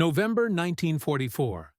November 1944.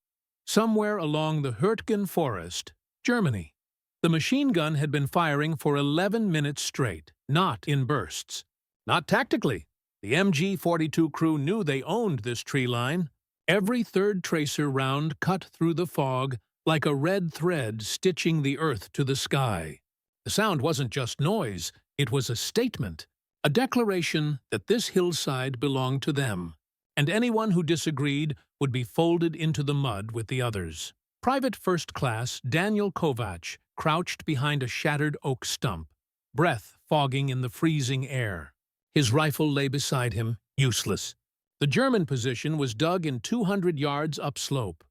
Somewhere along the Hürtgen Forest, Germany. The machine gun had been firing for 11 minutes straight, not in bursts. Not tactically. The MG-42 crew knew they owned this tree line. Every third tracer round cut through the fog like a red thread stitching the earth to the sky. The sound wasn't just noise, it was a statement, a declaration that this hillside belonged to them, and anyone who disagreed would be folded into the mud with the others. Private First Class Daniel Kovac crouched behind a shattered oak stump, breath fogging in the freezing air. His rifle lay beside him, useless. The German position was dug in 200 yards upslope.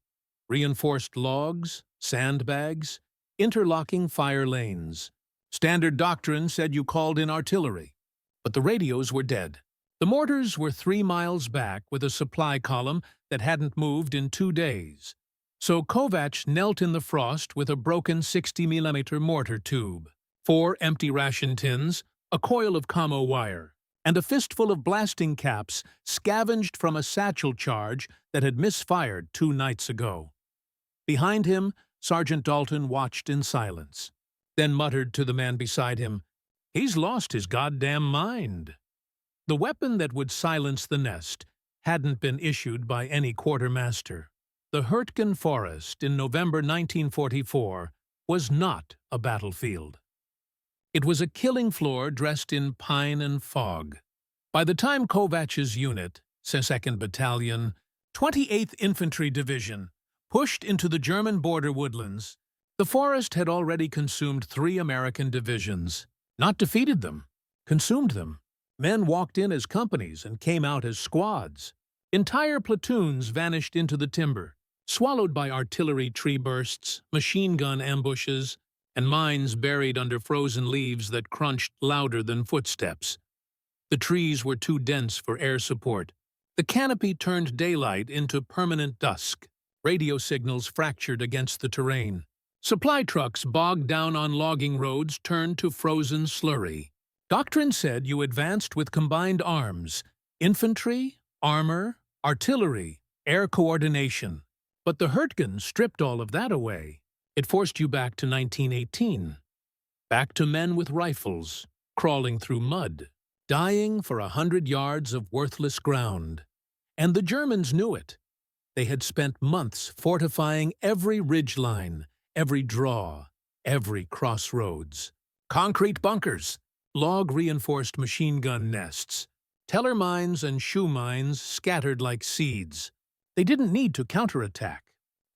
Reinforced logs, sandbags, interlocking fire lanes. Standard doctrine said you called in artillery, but the radios were dead. The mortars were 3 miles back with a supply column that hadn't moved in 2 days. So Kovac knelt in the frost with a broken 60mm mortar tube, 4 empty ration tins, a coil of commo wire, and a fistful of blasting caps scavenged from a satchel charge that had misfired 2 nights ago. Behind him, Sergeant Dalton watched in silence, then muttered to the man beside him, "He's lost his goddamn mind." The weapon that would silence the nest hadn't been issued by any quartermaster. The Hürtgen Forest in November 1944 was not a battlefield. It was a killing floor dressed in pine and fog. By the time Kovac's unit, 2nd Battalion, 28th Infantry Division, pushed into the German border woodlands, the forest had already consumed 3 American divisions. Not defeated them, consumed them. Men walked in as companies and came out as squads. Entire platoons vanished into the timber, swallowed by artillery tree bursts, machine gun ambushes, and mines buried under frozen leaves that crunched louder than footsteps. The trees were too dense for air support. The canopy turned daylight into permanent dusk. Radio signals fractured against the terrain. Supply trucks bogged down on logging roads turned to frozen slurry. Doctrine said you advanced with combined arms, infantry, armor, artillery, air coordination. But the Hürtgen stripped all of that away. It forced you back to 1918. Back to men with rifles, crawling through mud, dying for 100 yards of worthless ground. And the Germans knew it. They had spent months fortifying every ridgeline, every draw, every crossroads. Concrete bunkers, log-reinforced machine gun nests, teller mines and shoe mines scattered like seeds. They didn't need to counterattack.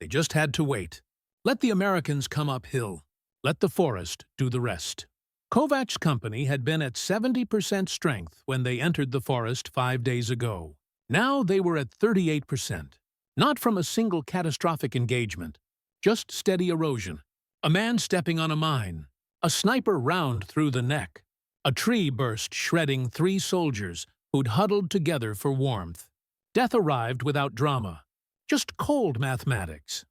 They just had to wait. Let the Americans come uphill. Let the forest do the rest. Kovac's company had been at 70% strength when they entered the forest 5 days ago. Now they were at 38%. Not from a single catastrophic engagement, just steady erosion. A man stepping on a mine, a sniper round through the neck, a tree burst shredding 3 soldiers who'd huddled together for warmth. Death arrived without drama, just cold mathematics.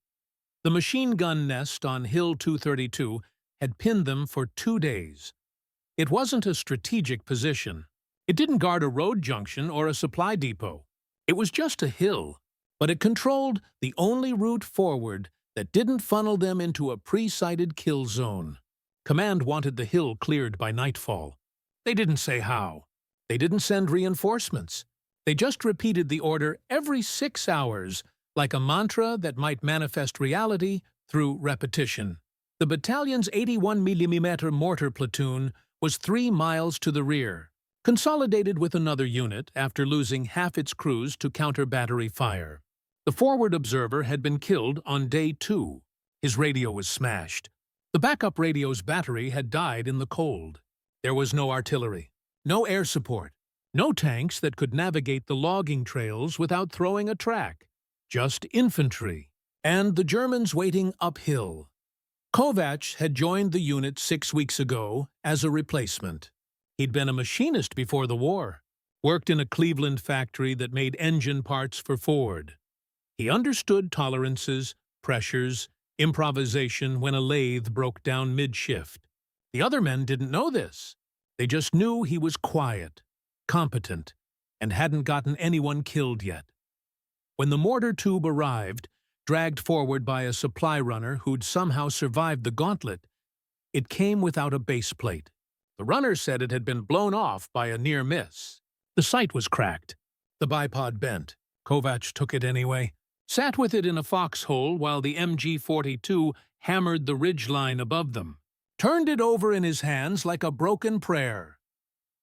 The machine gun nest on Hill 232 had pinned them for 2 days. It wasn't a strategic position. It didn't guard a road junction or a supply depot. It was just a hill, but it controlled the only route forward that didn't funnel them into a pre-sighted kill zone. Command wanted the hill cleared by nightfall. They didn't say how. They didn't send reinforcements. They just repeated the order every 6 hours, like a mantra that might manifest reality through repetition. The battalion's 81mm mortar platoon was 3 miles to the rear, consolidated with another unit after losing half its crews to counter-battery fire. The forward observer had been killed on day 2. His radio was smashed. The backup radio's battery had died in the cold. There was no artillery, no air support, no tanks that could navigate the logging trails without throwing a track. Just infantry, and the Germans waiting uphill. Kovac had joined the unit 6 weeks ago as a replacement. He'd been a machinist before the war, worked in a Cleveland factory that made engine parts for Ford. He understood tolerances, pressures, improvisation when a lathe broke down mid-shift. The other men didn't know this. They just knew he was quiet, competent, and hadn't gotten anyone killed yet. When the mortar tube arrived, dragged forward by a supply runner who'd somehow survived the gauntlet, it came without a base plate. The runner said it had been blown off by a near miss. The sight was cracked. The bipod bent. Kovač took it anyway, sat with it in a foxhole while the MG-42 hammered the ridgeline above them, turned it over in his hands like a broken prayer.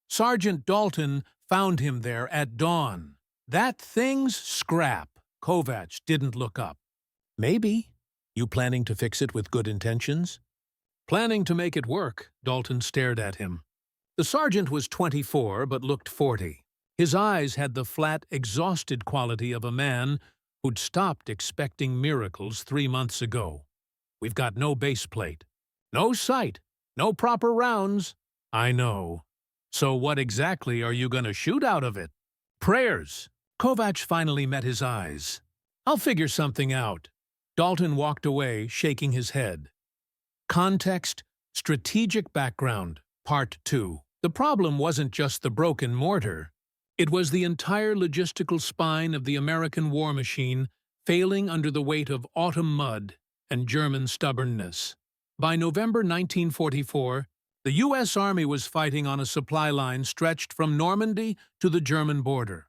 Sergeant Dalton found him there at dawn. That thing's scrap. Kovač didn't look up. Maybe. You planning to fix it with good intentions? Planning to make it work, Dalton stared at him. The sergeant was 24 but looked 40. His eyes had the flat, exhausted quality of a man who'd stopped expecting miracles 3 months ago. We've got no base plate. No sight. No proper rounds. I know. So what exactly are you going to shoot out of it? Prayers. Kovač finally met his eyes. I'll figure something out. Dalton walked away, shaking his head. Context, strategic background, Part 2. The problem wasn't just the broken mortar. It was the entire logistical spine of the American war machine failing under the weight of autumn mud and German stubbornness. By November 1944, the U.S. Army was fighting on a supply line stretched from Normandy to the German border.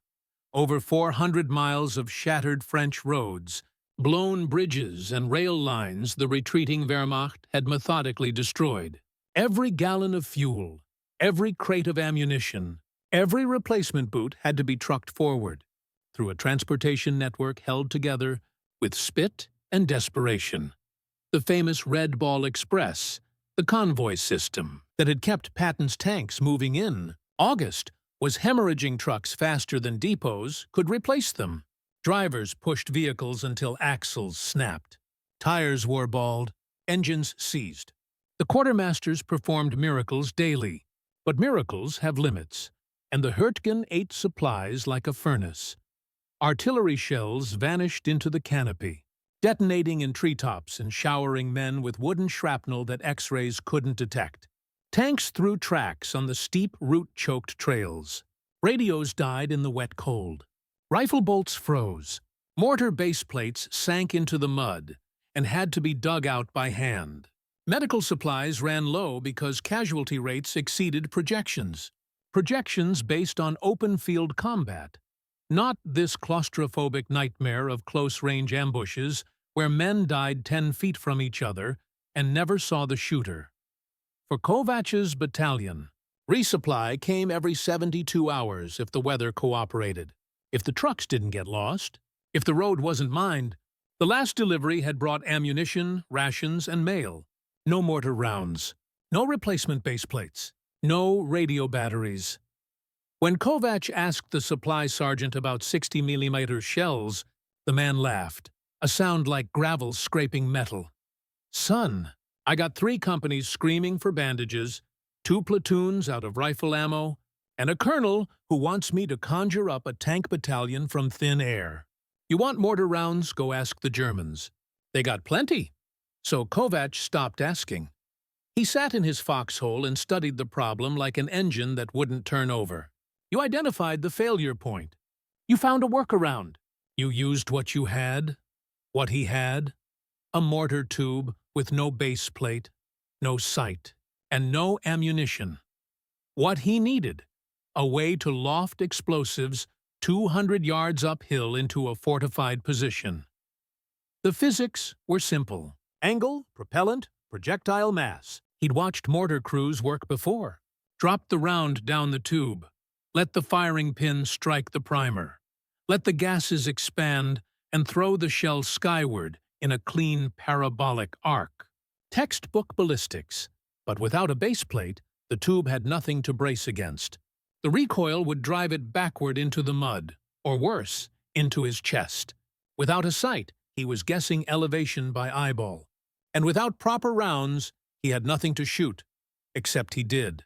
Over 400 miles of shattered French roads, blown bridges and rail lines the retreating Wehrmacht had methodically destroyed. Every gallon of fuel, every crate of ammunition, every replacement boot had to be trucked forward through a transportation network held together with spit and desperation. The famous Red Ball Express, the convoy system that had kept Patton's tanks moving in August, was hemorrhaging trucks faster than depots could replace them. Drivers pushed vehicles until axles snapped. Tires wore bald, engines seized. The quartermasters performed miracles daily, but miracles have limits, and the Hürtgen ate supplies like a furnace. Artillery shells vanished into the canopy, detonating in treetops and showering men with wooden shrapnel that X-rays couldn't detect. Tanks threw tracks on the steep, root-choked trails. Radios died in the wet cold. Rifle bolts froze. Mortar base plates sank into the mud and had to be dug out by hand. Medical supplies ran low because casualty rates exceeded projections. Projections based on open-field combat, not this claustrophobic nightmare of close-range ambushes where men died 10 feet from each other and never saw the shooter. For Kovač's battalion, resupply came every 72 hours if the weather cooperated. If the trucks didn't get lost, if the road wasn't mined, the last delivery had brought ammunition, rations, and mail. No mortar rounds, no replacement base plates, no radio batteries. When Kovač asked the supply sergeant about 60mm shells, the man laughed, a sound like gravel scraping metal. Son, I got 3 companies screaming for bandages, 2 platoons out of rifle ammo, and a colonel who wants me to conjure up a tank battalion from thin air. You want mortar rounds? Go ask the Germans. They got plenty. So Kovač stopped asking. He sat in his foxhole and studied the problem like an engine that wouldn't turn over. You identified the failure point. You found a workaround. You used what you had, what he had, a mortar tube with no base plate, no sight, and no ammunition. What he needed, a way to loft explosives 200 yards uphill into a fortified position. The physics were simple. Angle, propellant, projectile mass. He'd watched mortar crews work before. Drop the round down the tube. Let the firing pin strike the primer. Let the gases expand and throw the shell skyward in a clean parabolic arc. Textbook ballistics. But without a base plate, the tube had nothing to brace against. The recoil would drive it backward into the mud, or worse, into his chest. Without a sight, he was guessing elevation by eyeball. And without proper rounds, he had nothing to shoot, except he did.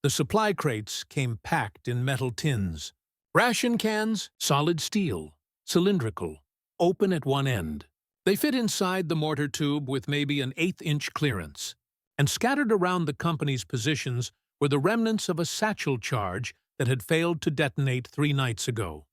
The supply crates came packed in metal tins. Ration cans, solid steel, cylindrical, open at one end. They fit inside the mortar tube with maybe an 1/8-inch clearance. And scattered around the company's positions were the remnants of a satchel charge that had failed to detonate 3 nights ago.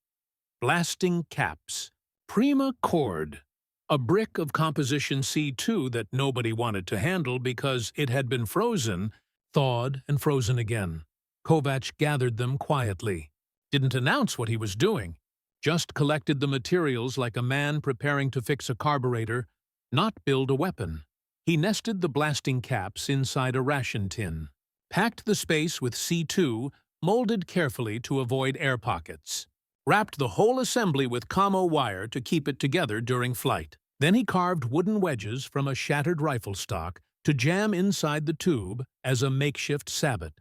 Blasting caps, Prima cord, a brick of composition C2 that nobody wanted to handle because it had been frozen, thawed and frozen again. Kovac gathered them quietly, didn't announce what he was doing, just collected the materials like a man preparing to fix a carburetor, not build a weapon. He nested the blasting caps inside a ration tin, packed the space with C2, molded carefully to avoid air pockets, wrapped the whole assembly with commo wire to keep it together during flight. Then he carved wooden wedges from a shattered rifle stock to jam inside the tube as a makeshift sabot,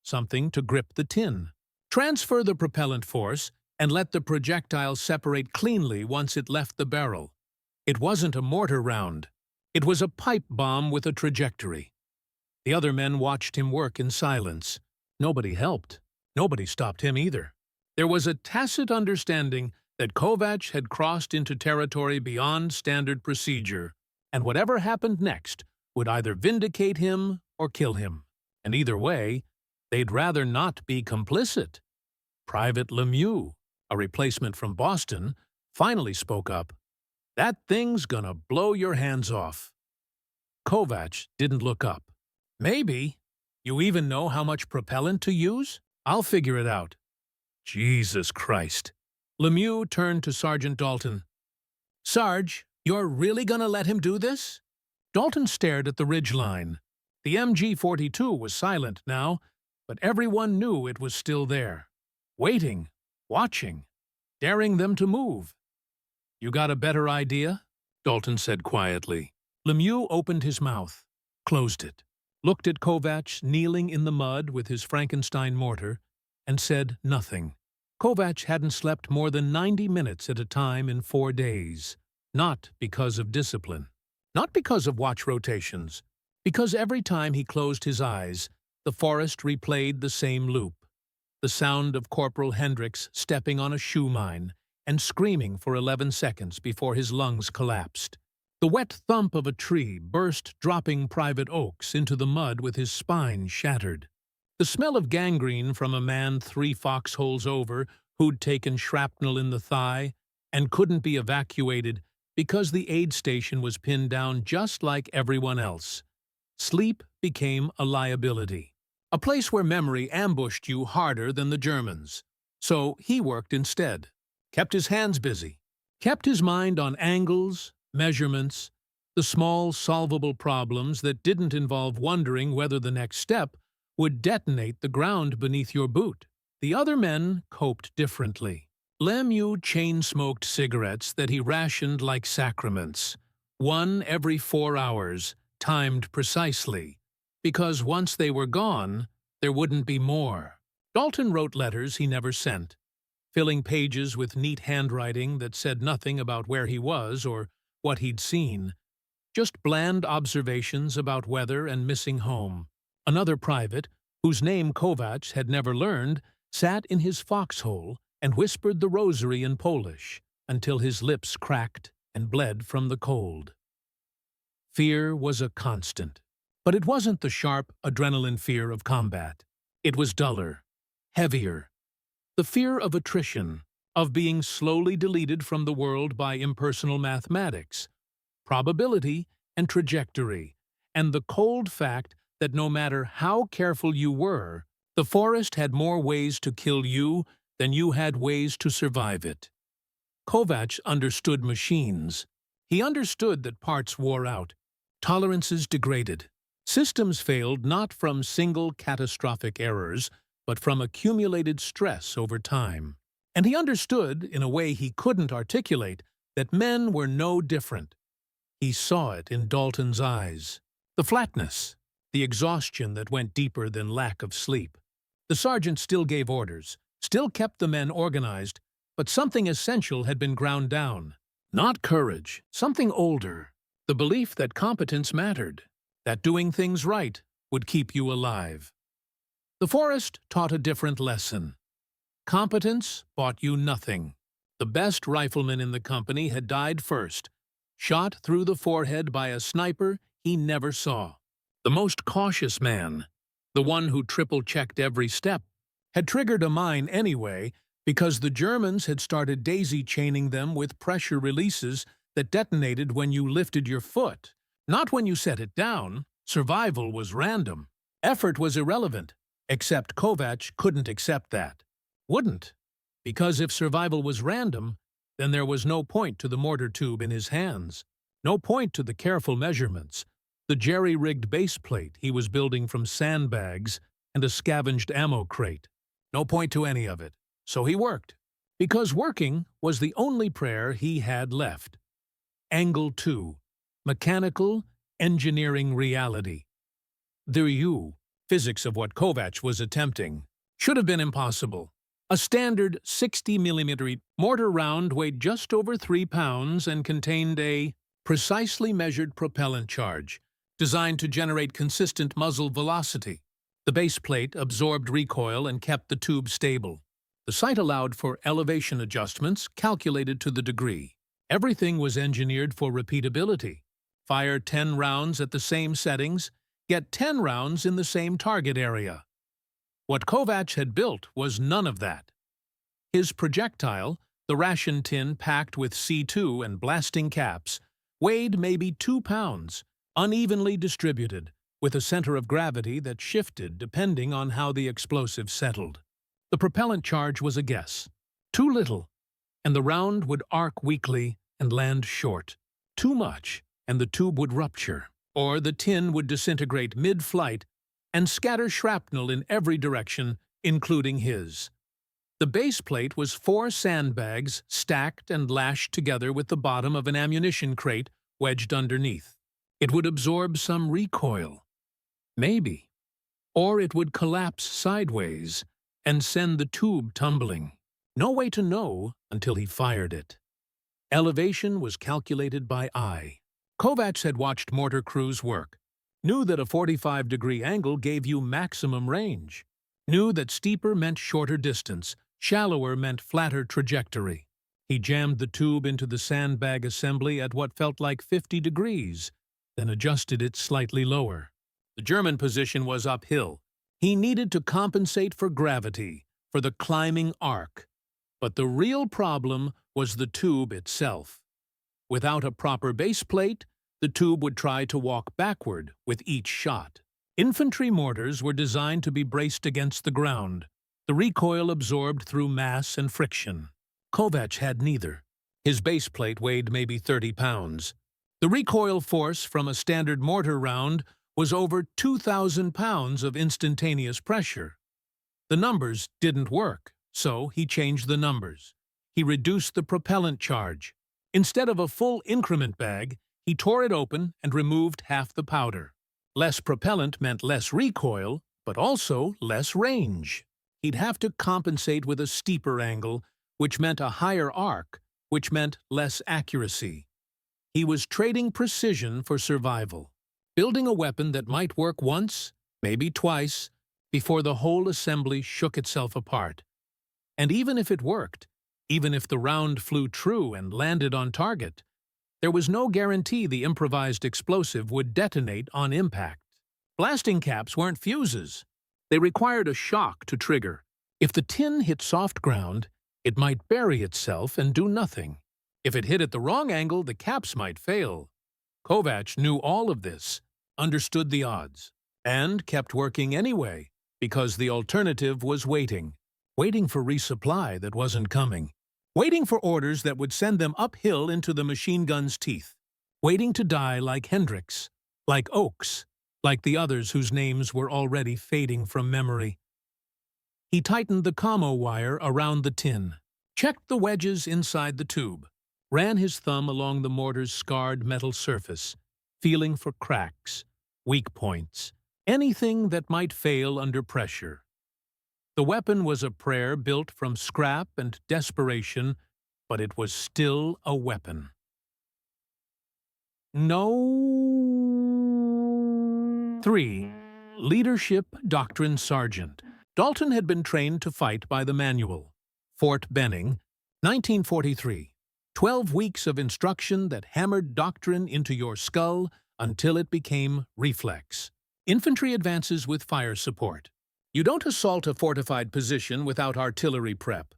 something to grip the tin. Transfer the propellant force and let the projectile separate cleanly once it left the barrel. It wasn't a mortar round. It was a pipe bomb with a trajectory. The other men watched him work in silence. Nobody helped. Nobody stopped him either. There was a tacit understanding that Kovac had crossed into territory beyond standard procedure, and whatever happened next would either vindicate him or kill him. And either way, they'd rather not be complicit. Private Lemieux, a replacement from Boston, finally spoke up. "That thing's gonna blow your hands off." Kovac didn't look up. "Maybe. You even know how much propellant to use? I'll figure it out." Jesus Christ. Lemieux turned to Sergeant Dalton. "Sarge, you're really gonna let him do this?" Dalton stared at the ridgeline. The MG-42 was silent now, but everyone knew it was still there. Waiting, watching, daring them to move. "You got a better idea?" Dalton said quietly. Lemieux opened his mouth, closed it, looked at Kovac kneeling in the mud with his Frankenstein mortar, and said nothing. Kovac hadn't slept more than 90 minutes at a time in 4 days, not because of discipline, not because of watch rotations, because every time he closed his eyes, the forest replayed the same loop. The sound of Corporal Hendricks stepping on a shoe mine and screaming for 11 seconds before his lungs collapsed. The wet thump of a tree burst, dropping Private Oakes into the mud with his spine shattered. The smell of gangrene from a man 3 foxholes over who'd taken shrapnel in the thigh and couldn't be evacuated because the aid station was pinned down just like everyone else. Sleep became a liability, a place where memory ambushed you harder than the Germans. So he worked instead, kept his hands busy, kept his mind on angles, measurements, the small solvable problems that didn't involve wondering whether the next step would detonate the ground beneath your boot. The other men coped differently. Lemieux chain-smoked cigarettes that he rationed like sacraments, 1 every 4 hours, timed precisely, because once they were gone, there wouldn't be more. Dalton wrote letters he never sent, filling pages with neat handwriting that said nothing about where he was or what he'd seen, just bland observations about weather and missing home. Another private, whose name Kovac had never learned, sat in his foxhole and whispered the rosary in Polish until his lips cracked and bled from the cold. Fear was a constant, but it wasn't the sharp adrenaline fear of combat. It was duller, heavier. The fear of attrition, of being slowly deleted from the world by impersonal mathematics, probability and trajectory, and the cold fact that no matter how careful you were, the forest had more ways to kill you than you had ways to survive it. Kovac understood machines. He understood that parts wore out, tolerances degraded. Systems failed not from single catastrophic errors, but from accumulated stress over time. And he understood, in a way he couldn't articulate, that men were no different. He saw it in Dalton's eyes. The flatness, the exhaustion that went deeper than lack of sleep. The sergeant still gave orders, still kept the men organized, but something essential had been ground down. Not courage, something older. The belief that competence mattered, that doing things right would keep you alive. The forest taught a different lesson. Competence bought you nothing. The best rifleman in the company had died first, shot through the forehead by a sniper he never saw. The most cautious man, the one who triple-checked every step, had triggered a mine anyway Because the Germans had started daisy-chaining them with pressure releases that detonated when you lifted your foot, not when you set it down. Survival was random. Effort was irrelevant, except Kovács couldn't accept that. Wouldn't. Because if survival was random, then there was no point to the mortar tube in his hands, no point to the careful measurements, the jerry-rigged base plate he was building from sandbags and a scavenged ammo crate. No point to any of it. So he worked. Because working was the only prayer he had left. Angle 2. Mechanical engineering reality. The physics of what Kovács was attempting should have been impossible. A standard 60mm mortar round weighed just over 3 pounds and contained a precisely measured propellant charge, designed to generate consistent muzzle velocity. The base plate absorbed recoil and kept the tube stable. The sight allowed for elevation adjustments calculated to the degree. Everything was engineered for repeatability. Fire 10 rounds at the same settings, get 10 rounds in the same target area. What Kovács had built was none of that. His projectile, the ration tin packed with C2 and blasting caps, weighed maybe 2 pounds, unevenly distributed, with a center of gravity that shifted depending on how the explosive settled. The propellant charge was a guess. Too little, and the round would arc weakly and land short. Too much, and the tube would rupture, or the tin would disintegrate mid-flight and scatter shrapnel in every direction, including his. The base plate was 4 sandbags stacked and lashed together with the bottom of an ammunition crate wedged underneath. It would absorb some recoil. Maybe. Or it would collapse sideways and send the tube tumbling. No way to know until he fired it. Elevation was calculated by eye. Kovács had watched mortar crews work, knew that a 45-degree angle gave you maximum range, knew that steeper meant shorter distance, shallower meant flatter trajectory. He jammed the tube into the sandbag assembly at what felt like 50 degrees, then adjusted it slightly lower. The German position was uphill. He needed to compensate for gravity, for the climbing arc. But the real problem was the tube itself. Without a proper base plate, the tube would try to walk backward with each shot. Infantry mortars were designed to be braced against the ground, the recoil absorbed through mass and friction. Kovács had neither. His base plate weighed maybe 30 pounds. The recoil force from a standard mortar round was over 2,000 pounds of instantaneous pressure. The numbers didn't work, so he changed the numbers. He reduced the propellant charge. Instead of a full increment bag, he tore it open and removed half the powder. Less propellant meant less recoil, but also less range. He'd have to compensate with a steeper angle, which meant a higher arc, which meant less accuracy. He was trading precision for survival, building a weapon that might work once, maybe twice, before the whole assembly shook itself apart. And even if it worked, even if the round flew true and landed on target, there was no guarantee the improvised explosive would detonate on impact. Blasting caps weren't fuses. They required a shock to trigger. If the tin hit soft ground, it might bury itself and do nothing. If it hit at the wrong angle, the caps might fail. Kovács knew all of this, understood the odds, and kept working anyway, because the alternative was waiting. Waiting for resupply that wasn't coming. Waiting for orders that would send them uphill into the machine gun's teeth. Waiting to die like Hendricks, like Oakes, like the others whose names were already fading from memory. He tightened the commo wire around the tin, checked the wedges inside the tube, ran his thumb along the mortar's scarred metal surface, feeling for cracks, weak points, anything that might fail under pressure. The weapon was a prayer built from scrap and desperation, but it was still a weapon. No. 3. Leadership Doctrine Sergeant. Dalton had been trained to fight by the manual. Fort Benning, 1943. 12 weeks of instruction that hammered doctrine into your skull until it became reflex. Infantry advances with fire support. You don't assault a fortified position without artillery prep.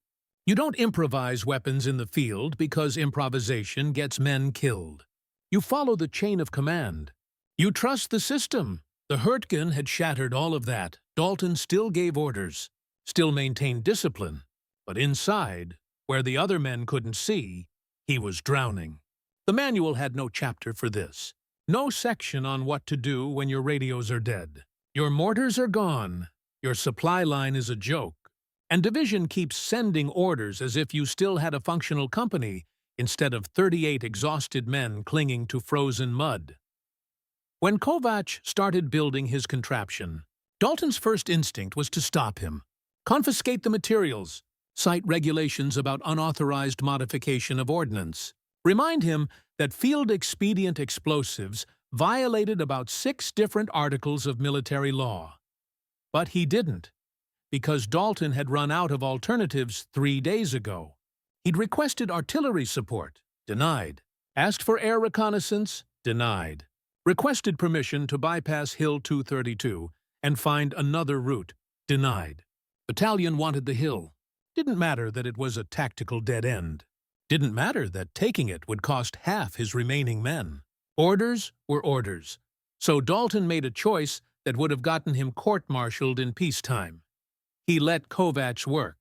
You don't improvise weapons in the field because improvisation gets men killed. You follow the chain of command. You trust the system. The Hürtgen had shattered all of that. Dalton still gave orders, still maintained discipline, but inside, where the other men couldn't see, he was drowning. The manual had no chapter for this. No section on what to do when your radios are dead. Your mortars are gone. Your supply line is a joke. And Division keeps sending orders as if you still had a functional company instead of 38 exhausted men clinging to frozen mud. When Kovacs started building his contraption, Dalton's first instinct was to stop him, confiscate the materials, cite regulations about unauthorized modification of ordnance, remind him that field-expedient explosives violated about 6 different articles of military law. But he didn't, because Dalton had run out of alternatives 3 days ago. He'd requested artillery support, denied. Asked for air reconnaissance, denied. Requested permission to bypass Hill 232 and find another route, denied. Battalion wanted the hill. Didn't matter that it was a tactical dead end. Didn't matter that taking it would cost half his remaining men. Orders were orders. So Dalton made a choice that would have gotten him court-martialed in peacetime. He let Kovacs work.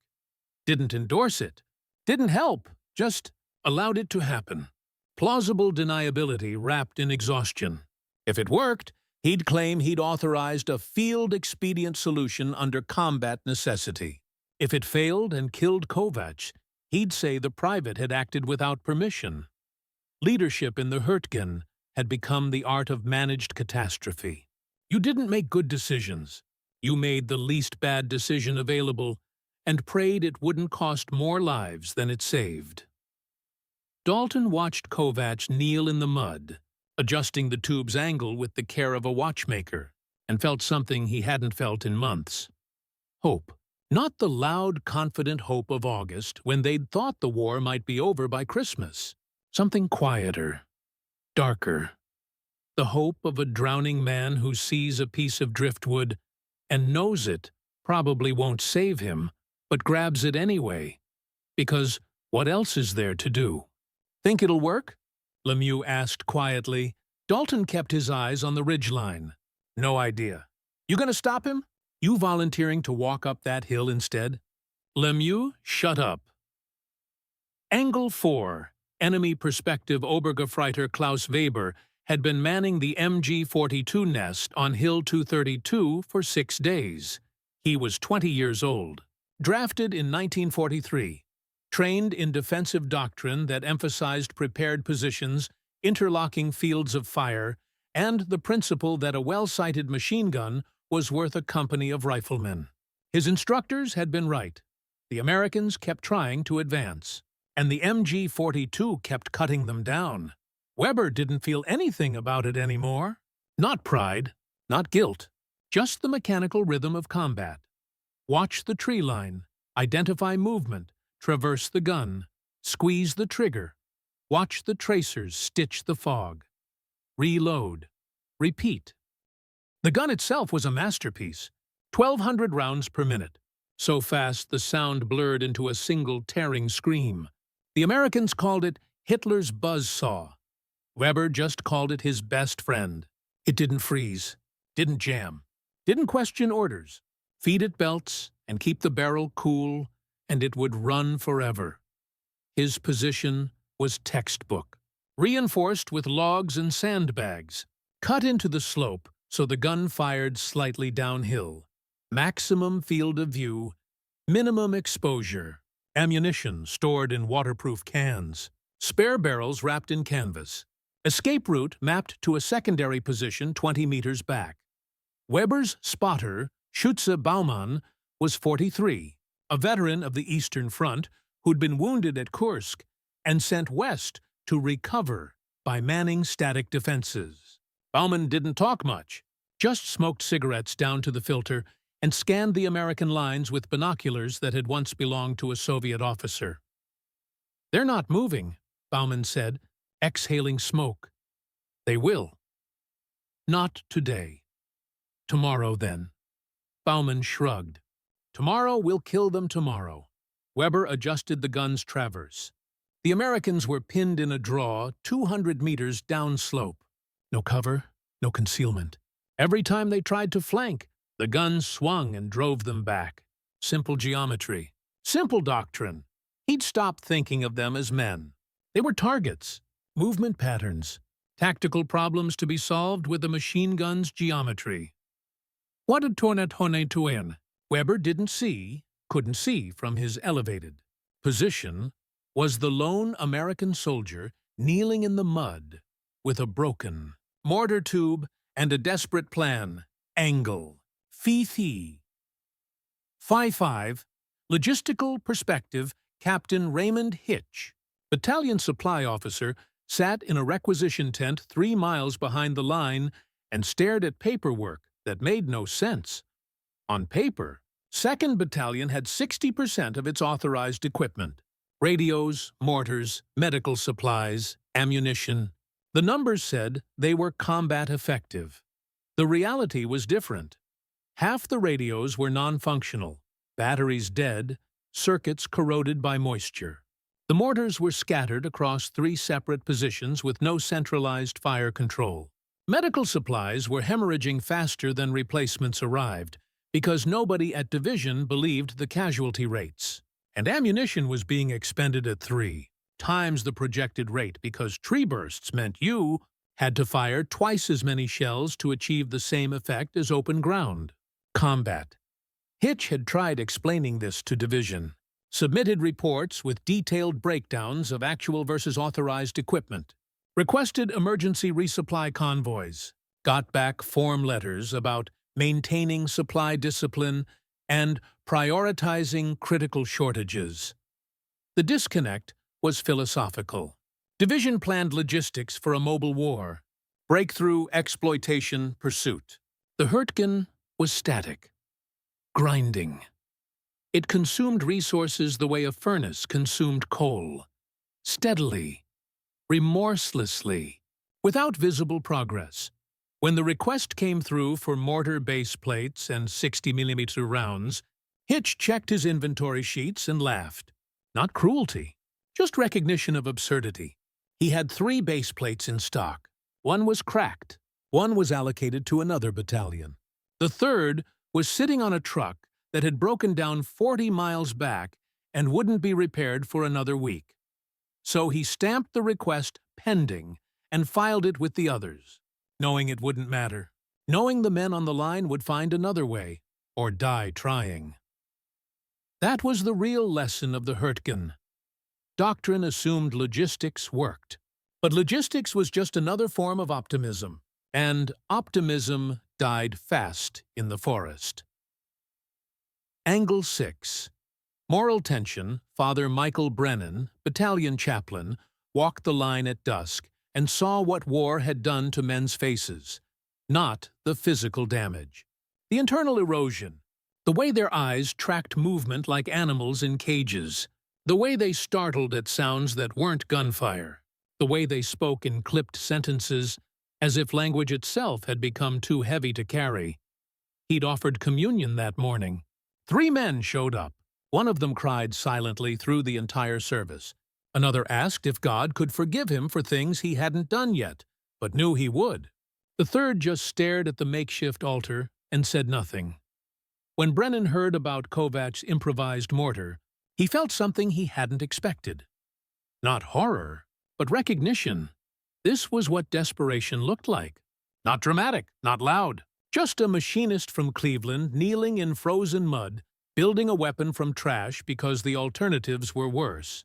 Didn't endorse it. Didn't help. Just allowed it to happen. Plausible deniability wrapped in exhaustion. If it worked, he'd claim he'd authorized a field-expedient solution under combat necessity. If it failed and killed Kovacs, he'd say the private had acted without permission. Leadership in the Hürtgen had become the art of managed catastrophe. You didn't make good decisions. You made the least bad decision available and prayed it wouldn't cost more lives than it saved. Dalton watched Kovacs kneel in the mud, adjusting the tube's angle with the care of a watchmaker, and felt something he hadn't felt in months. Hope. Not the loud, confident hope of August when they'd thought the war might be over by Christmas. Something quieter, darker. The hope of a drowning man who sees a piece of driftwood and knows it probably won't save him, but grabs it anyway. Because what else is there to do? Think it'll work? Lemieux asked quietly. Dalton kept his eyes on the ridgeline. No idea. You gonna stop him? You volunteering to walk up that hill instead? Lemieux, shut up. Angle 4. Enemy perspective Obergefreiter Klaus Weber had been manning the MG-42 nest on Hill 232 for 6 days. He was 20 years old. Drafted in 1943. Trained in defensive doctrine that emphasized prepared positions, interlocking fields of fire, and the principle that a well-sighted machine gun was worth a company of riflemen. His instructors had been right. The Americans kept trying to advance, and the MG-42 kept cutting them down. Weber didn't feel anything about it anymore. Not pride, not guilt, just the mechanical rhythm of combat. Watch the tree line, identify movement, traverse the gun, squeeze the trigger, watch the tracers stitch the fog. Reload. Repeat. The gun itself was a masterpiece, 1,200 rounds per minute. So fast the sound blurred into a single tearing scream. The Americans called it Hitler's buzzsaw. Weber just called it his best friend. It didn't freeze, didn't jam, didn't question orders. Feed it belts and keep the barrel cool, and it would run forever. His position was textbook. Reinforced with logs and sandbags. Cut into the slope so the gun fired slightly downhill. Maximum field of view, minimum exposure. Ammunition stored in waterproof cans. Spare barrels wrapped in canvas. Escape route mapped to a secondary position 20 meters back. Weber's spotter, Schütze Baumann, was 43, a veteran of the Eastern Front who'd been wounded at Kursk and sent west to recover by manning static defenses. Baumann didn't talk much, just smoked cigarettes down to the filter and scanned the American lines with binoculars that had once belonged to a Soviet officer. "They're not moving," Baumann said, exhaling smoke. "They will." "Not today." "Tomorrow, then." Baumann shrugged. "Tomorrow we'll kill them tomorrow. Weber adjusted the gun's traverse. The Americans were pinned in a draw 200 meters downslope. No cover, no concealment. Every time they tried to flank, the gun swung and drove them back. Simple geometry. Simple doctrine. He'd stopped thinking of them as men. They were targets, movement patterns, tactical problems to be solved with the machine gun's geometry. What a tornatone to win. Weber couldn't see from his elevated position, was the lone American soldier kneeling in the mud with a broken mortar tube and a desperate plan. Angle. Fee-fee. 5-5. Logistical perspective. Captain Raymond Hitch, battalion supply officer, sat in a requisition tent 3 miles behind the line and stared at paperwork that made no sense. On paper, 2nd Battalion had 60% of its authorized equipment. Radios, mortars, medical supplies, ammunition. The numbers said they were combat effective. The reality was different. Half the radios were non-functional, batteries dead, circuits corroded by moisture. The mortars were scattered across 3 separate positions with no centralized fire control. Medical supplies were hemorrhaging faster than replacements arrived because nobody at division believed the casualty rates. And ammunition was being expended at 3 times the projected rate because tree bursts meant you had to fire twice as many shells to achieve the same effect as open ground. Combat. Hitch had tried explaining this to division, submitted reports with detailed breakdowns of actual versus authorized equipment, requested emergency resupply convoys, got back form letters about maintaining supply discipline and prioritizing critical shortages. The disconnect was philosophical. Division planned logistics for a mobile war, breakthrough, exploitation, pursuit. The Hürtgen was static. Grinding. It consumed resources the way a furnace consumed coal. Steadily, remorselessly, without visible progress. When the request came through for mortar base plates and 60mm rounds, Hitch checked his inventory sheets and laughed. Not cruelty, just recognition of absurdity. He had 3 base plates in stock. One was cracked. One was allocated to another battalion. The third was sitting on a truck that had broken down 40 miles back and wouldn't be repaired for another week. So he stamped the request pending and filed it with the others, knowing it wouldn't matter, knowing the men on the line would find another way or die trying. That was the real lesson of the Hürtgen. Doctrine assumed logistics worked, but logistics was just another form of optimism, and optimism died fast in the forest. Angle 6. Moral tension. Father Michael Brennan, battalion chaplain, walked the line at dusk and saw what war had done to men's faces, not the physical damage. The internal erosion, the way their eyes tracked movement like animals in cages, the way they startled at sounds that weren't gunfire, the way they spoke in clipped sentences as if language itself had become too heavy to carry. He'd offered communion that morning. 3 men showed up. One of them cried silently through the entire service. Another asked if God could forgive him for things he hadn't done yet, but knew he would. The third just stared at the makeshift altar and said nothing. When Brennan heard about Kovács' improvised mortar, he felt something he hadn't expected. Not horror, but recognition. This was what desperation looked like. Not dramatic, not loud. Just a machinist from Cleveland kneeling in frozen mud, building a weapon from trash because the alternatives were worse.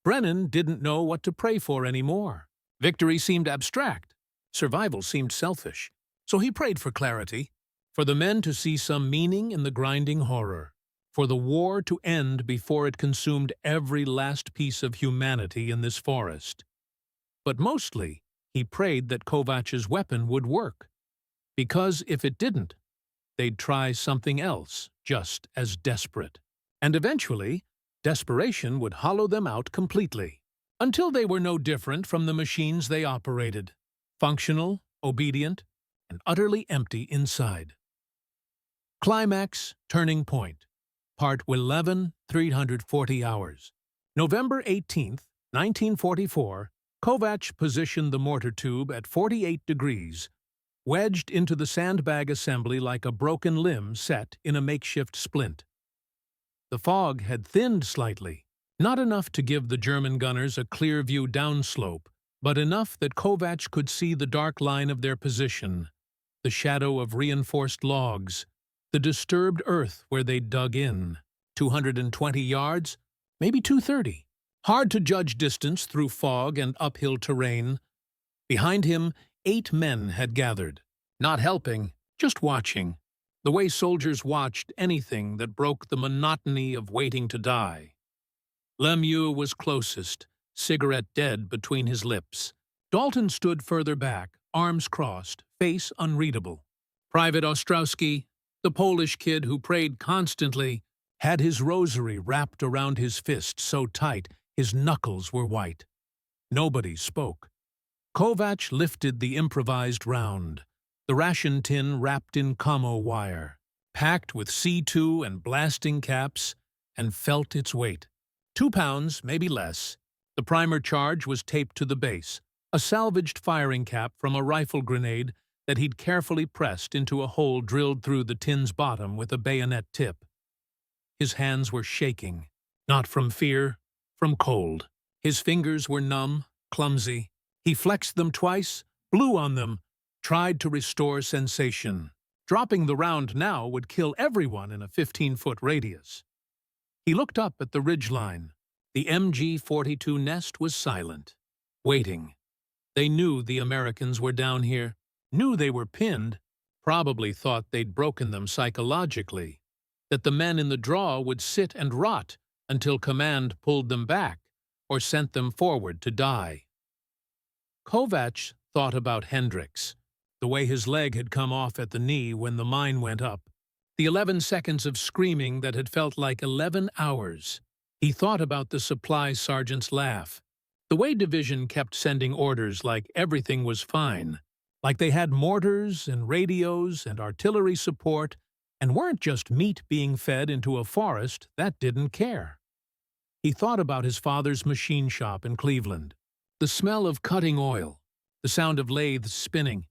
Brennan didn't know what to pray for anymore. Victory seemed abstract. Survival seemed selfish. So he prayed for clarity, for the men to see some meaning in the grinding horror, for the war to end before it consumed every last piece of humanity in this forest. But mostly, he prayed that Kovács' weapon would work. Because if it didn't, they'd try something else just as desperate. And eventually, desperation would hollow them out completely, until they were no different from the machines they operated, functional, obedient, and utterly empty inside. Climax, turning point. Part 11, 340 hours. November 18th, 1944, Kovacs positioned the mortar tube at 48 degrees, wedged into the sandbag assembly like a broken limb set in a makeshift splint. The fog had thinned slightly, not enough to give the German gunners a clear view downslope, but enough that Kovacs could see the dark line of their position, the shadow of reinforced logs, the disturbed earth where they'd dug in. 220 yards, maybe 230. Hard to judge distance through fog and uphill terrain. Behind him, 8 men had gathered, not helping, just watching, the way soldiers watched anything that broke the monotony of waiting to die. Lemieux was closest, cigarette dead between his lips. Dalton stood further back, arms crossed, face unreadable. Private Ostrowski, the Polish kid who prayed constantly, had his rosary wrapped around his fist so tight his knuckles were white. Nobody spoke. Kovacs lifted the improvised round, the ration tin wrapped in commo wire, packed with C2 and blasting caps, and felt its weight. 2 pounds, maybe less. The primer charge was taped to the base, a salvaged firing cap from a rifle grenade that he'd carefully pressed into a hole drilled through the tin's bottom with a bayonet tip. His hands were shaking, not from fear, from cold. His fingers were numb, clumsy. He flexed them twice, blew on them, tried to restore sensation. Dropping the round now would kill everyone in a 15-foot radius. He looked up at the ridgeline. The MG-42 nest was silent, waiting. They knew the Americans were down here, knew they were pinned, probably thought they'd broken them psychologically, that the men in the draw would sit and rot until command pulled them back or sent them forward to die. Kovacs thought about Hendricks, the way his leg had come off at the knee when the mine went up, the 11 seconds of screaming that had felt like 11 hours. He thought about the supply sergeant's laugh, the way division kept sending orders like everything was fine, like they had mortars and radios and artillery support and weren't just meat being fed into a forest that didn't care. He thought about his father's machine shop in Cleveland, the smell of cutting oil, the sound of lathes spinning,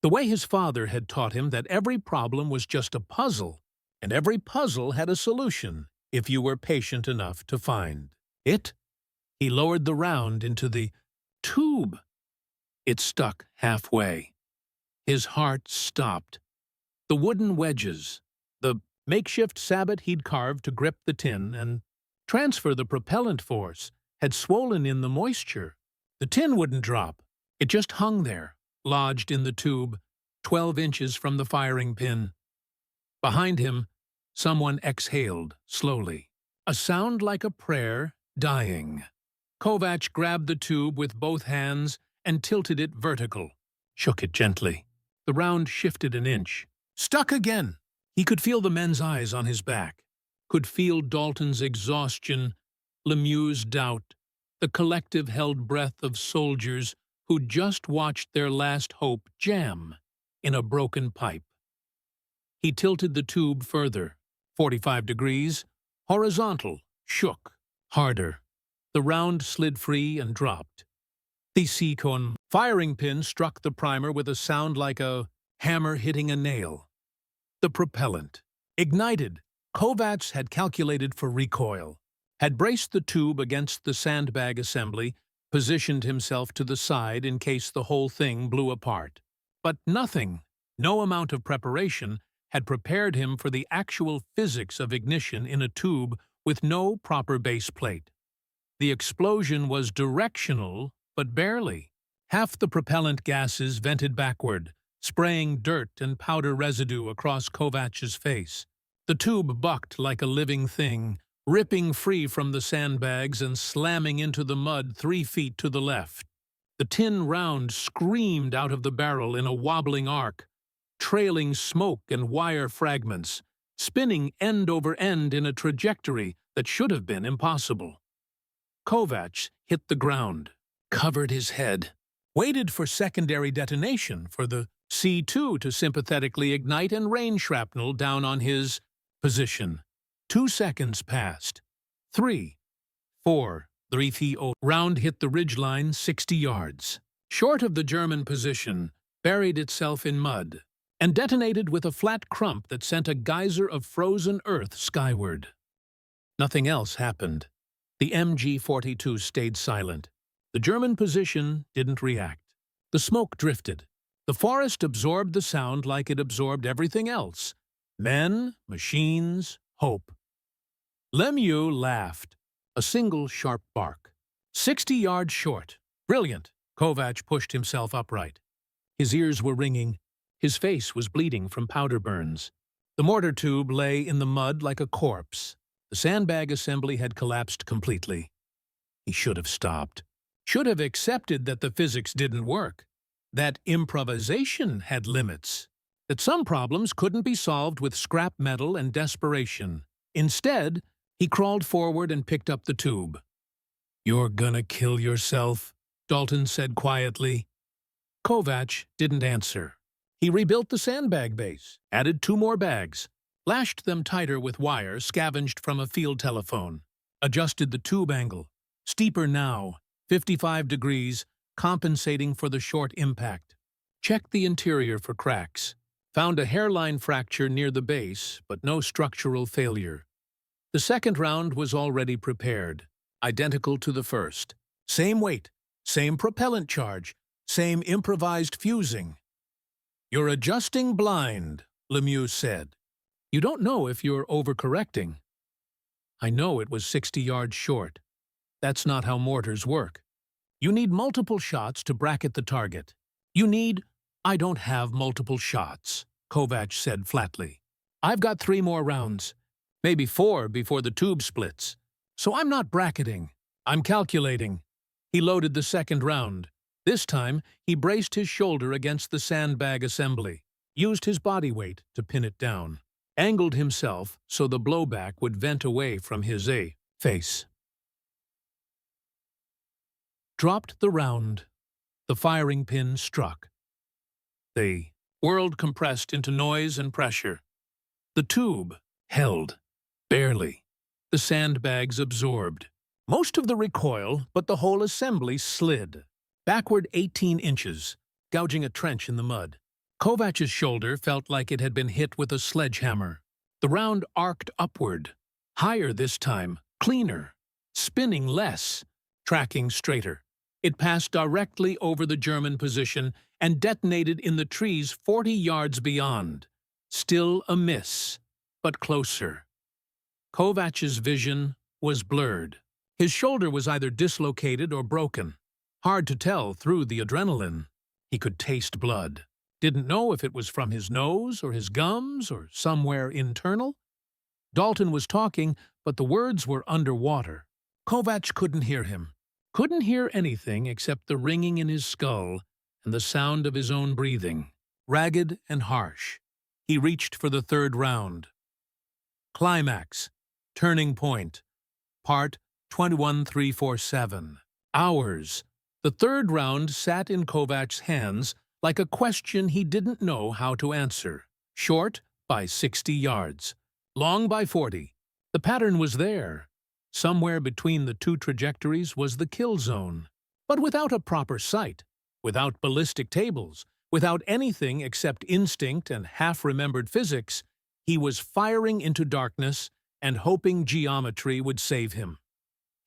the way his father had taught him that every problem was just a puzzle, and every puzzle had a solution if you were patient enough to find it. He lowered the round into the tube. It stuck halfway. His heart stopped. The wooden wedges, the makeshift sabot he'd carved to grip the tin and transfer the propellant force, had swollen in the moisture. The tin wouldn't drop. It just hung there, lodged in the tube, 12 inches from the firing pin. Behind him, someone exhaled slowly, a sound like a prayer dying. Kovacs grabbed the tube with both hands and tilted it vertical, shook it gently. The round shifted an inch. Stuck again! He could feel the men's eyes on his back, could feel Dalton's exhaustion, Lemieux's doubt, the collective held breath of soldiers who'd just watched their last hope jam in a broken pipe. He tilted the tube further, 45 degrees, horizontal, shook, harder. The round slid free and dropped. The C-cone firing pin struck the primer with a sound like a hammer hitting a nail. The propellant. Ignited. Kovacs had calculated for recoil, had braced the tube against the sandbag assembly, positioned himself to the side in case the whole thing blew apart. But nothing, no amount of preparation, had prepared him for the actual physics of ignition in a tube with no proper base plate. The explosion was directional, but barely. Half the propellant gases vented backward, spraying dirt and powder residue across Kovacs's face. The tube bucked like a living thing, ripping free from the sandbags and slamming into the mud 3 feet to the left. The tin round screamed out of the barrel in a wobbling arc, trailing smoke and wire fragments, spinning end over end in a trajectory that should have been impossible. Kovacs hit the ground, covered his head, waited for secondary detonation for the C2 to sympathetically ignite and rain shrapnel down on his position. 2 seconds passed. 3, 4, 3-0. Round hit the ridgeline 60 yards. Short of the German position, buried itself in mud, and detonated with a flat crump that sent a geyser of frozen earth skyward. Nothing else happened. The MG-42 stayed silent. The German position didn't react. The smoke drifted. The forest absorbed the sound like it absorbed everything else. Men, machines, hope. Lemieux laughed. A single sharp bark. 60 yards short. Brilliant. Kovac pushed himself upright. His ears were ringing. His face was bleeding from powder burns. The mortar tube lay in the mud like a corpse. The sandbag assembly had collapsed completely. He should have stopped. Should have accepted that the physics didn't work. That improvisation had limits. That some problems couldn't be solved with scrap metal and desperation. Instead, he crawled forward and picked up the tube. "You're gonna kill yourself," Dalton said quietly. Kovac didn't answer. He rebuilt the sandbag base, added 2 more bags, lashed them tighter with wire scavenged from a field telephone, adjusted the tube angle, steeper now, 55 degrees, compensating for the short impact. Checked the interior for cracks. Found a hairline fracture near the base, but no structural failure. The second round was already prepared, identical to the first. Same weight, same propellant charge, same improvised fusing. "You're adjusting blind," Lemieux said. "You don't know if you're overcorrecting." "I know it was 60 yards short. That's not how mortars work. You need multiple shots to bracket the target. You need—" "I don't have multiple shots," Kovac said flatly. "I've got 3 more rounds. Maybe 4 before the tube splits. So I'm not bracketing. I'm calculating." He loaded the second round. This time, he braced his shoulder against the sandbag assembly, used his body weight to pin it down, angled himself so the blowback would vent away from his face. Dropped the round. The firing pin struck. The world compressed into noise and pressure. The tube held. Barely. The sandbags absorbed. Most of the recoil, but the whole assembly slid. Backward 18 inches, gouging a trench in the mud. Kovac's shoulder felt like it had been hit with a sledgehammer. The round arced upward. Higher this time, cleaner. Spinning less, tracking straighter. It passed directly over the German position and detonated in the trees 40 yards beyond. Still a miss, but closer. Kovac's vision was blurred. His shoulder was either dislocated or broken. Hard to tell through the adrenaline. He could taste blood. Didn't know if it was from his nose or his gums or somewhere internal. Dalton was talking, but the words were underwater. Kovac couldn't hear him. Couldn't hear anything except the ringing in his skull and the sound of his own breathing, ragged and harsh. He reached for the third round. Climax. Turning point. Part 21347. Hours. The third round sat in Kovac's hands like a question he didn't know how to answer. Short by 60 yards. Long by 40. The pattern was there. Somewhere between the 2 trajectories was the kill zone. But without a proper sight, without ballistic tables, without anything except instinct and half-remembered physics, he was firing into darkness and hoping geometry would save him.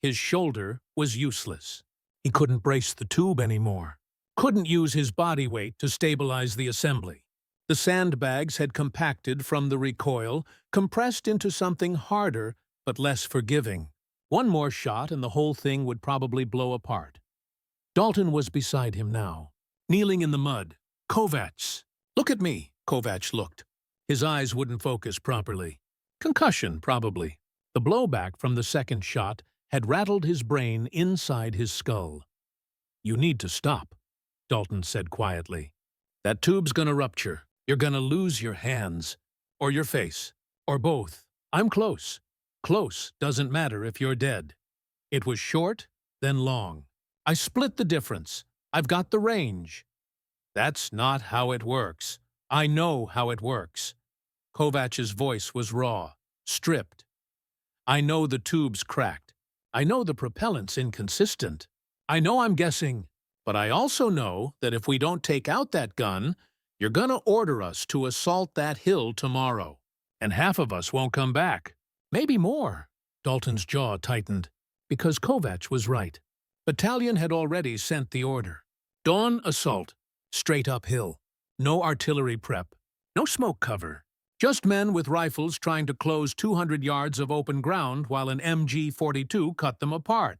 His shoulder was useless. He couldn't brace the tube anymore. Couldn't use his body weight to stabilize the assembly. The sandbags had compacted from the recoil, compressed into something harder but less forgiving. One more shot and the whole thing would probably blow apart. Dalton was beside him now, kneeling in the mud. "Kovac! Look at me!" Kovac looked. His eyes wouldn't focus properly. Concussion, probably. The blowback from the second shot had rattled his brain inside his skull. "You need to stop," Dalton said quietly. "That tube's gonna rupture. You're gonna lose your hands. Or your face. Or both. I'm close. Close doesn't matter if you're dead. It was short, then long. I split the difference. I've got the range." "That's not how it works. I know how it works." Kovac's voice was raw, stripped. I know the tube's cracked. I know the propellant's inconsistent. I know I'm guessing, but I also know that if we don't take out that gun, you're gonna order us to assault that hill tomorrow, and half of us won't come back. Maybe more. Dalton's jaw tightened, because Kovacs was right. Battalion had already sent the order. Dawn assault, straight uphill. No artillery prep, no smoke cover. Just men with rifles trying to close 200 yards of open ground while an MG-42 cut them apart.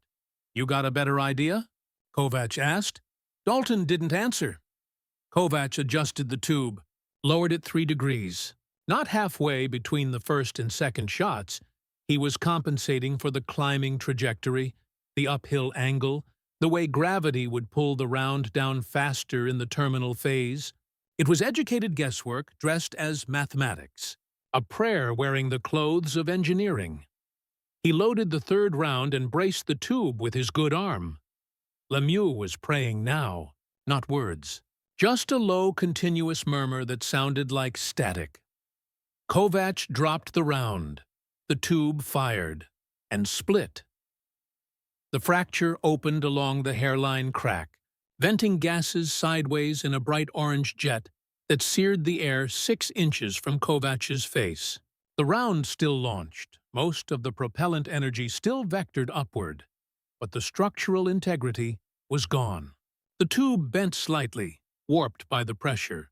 You got a better idea? Kovacs asked. Dalton didn't answer. Kovacs adjusted the tube, lowered it 3 degrees. Not halfway between the first and second shots, he was compensating for the climbing trajectory, the uphill angle, the way gravity would pull the round down faster in the terminal phase. It was educated guesswork dressed as mathematics, a prayer wearing the clothes of engineering. He loaded the third round and braced the tube with his good arm. Lemieux was praying now, not words. Just a low, continuous murmur that sounded like static. Kovacs dropped the round. The tube fired and split. The fracture opened along the hairline crack, venting gases sideways in a bright orange jet that seared the air 6 inches from Kovacs' face. The round still launched, most of the propellant energy still vectored upward, but the structural integrity was gone. The tube bent slightly, warped by the pressure,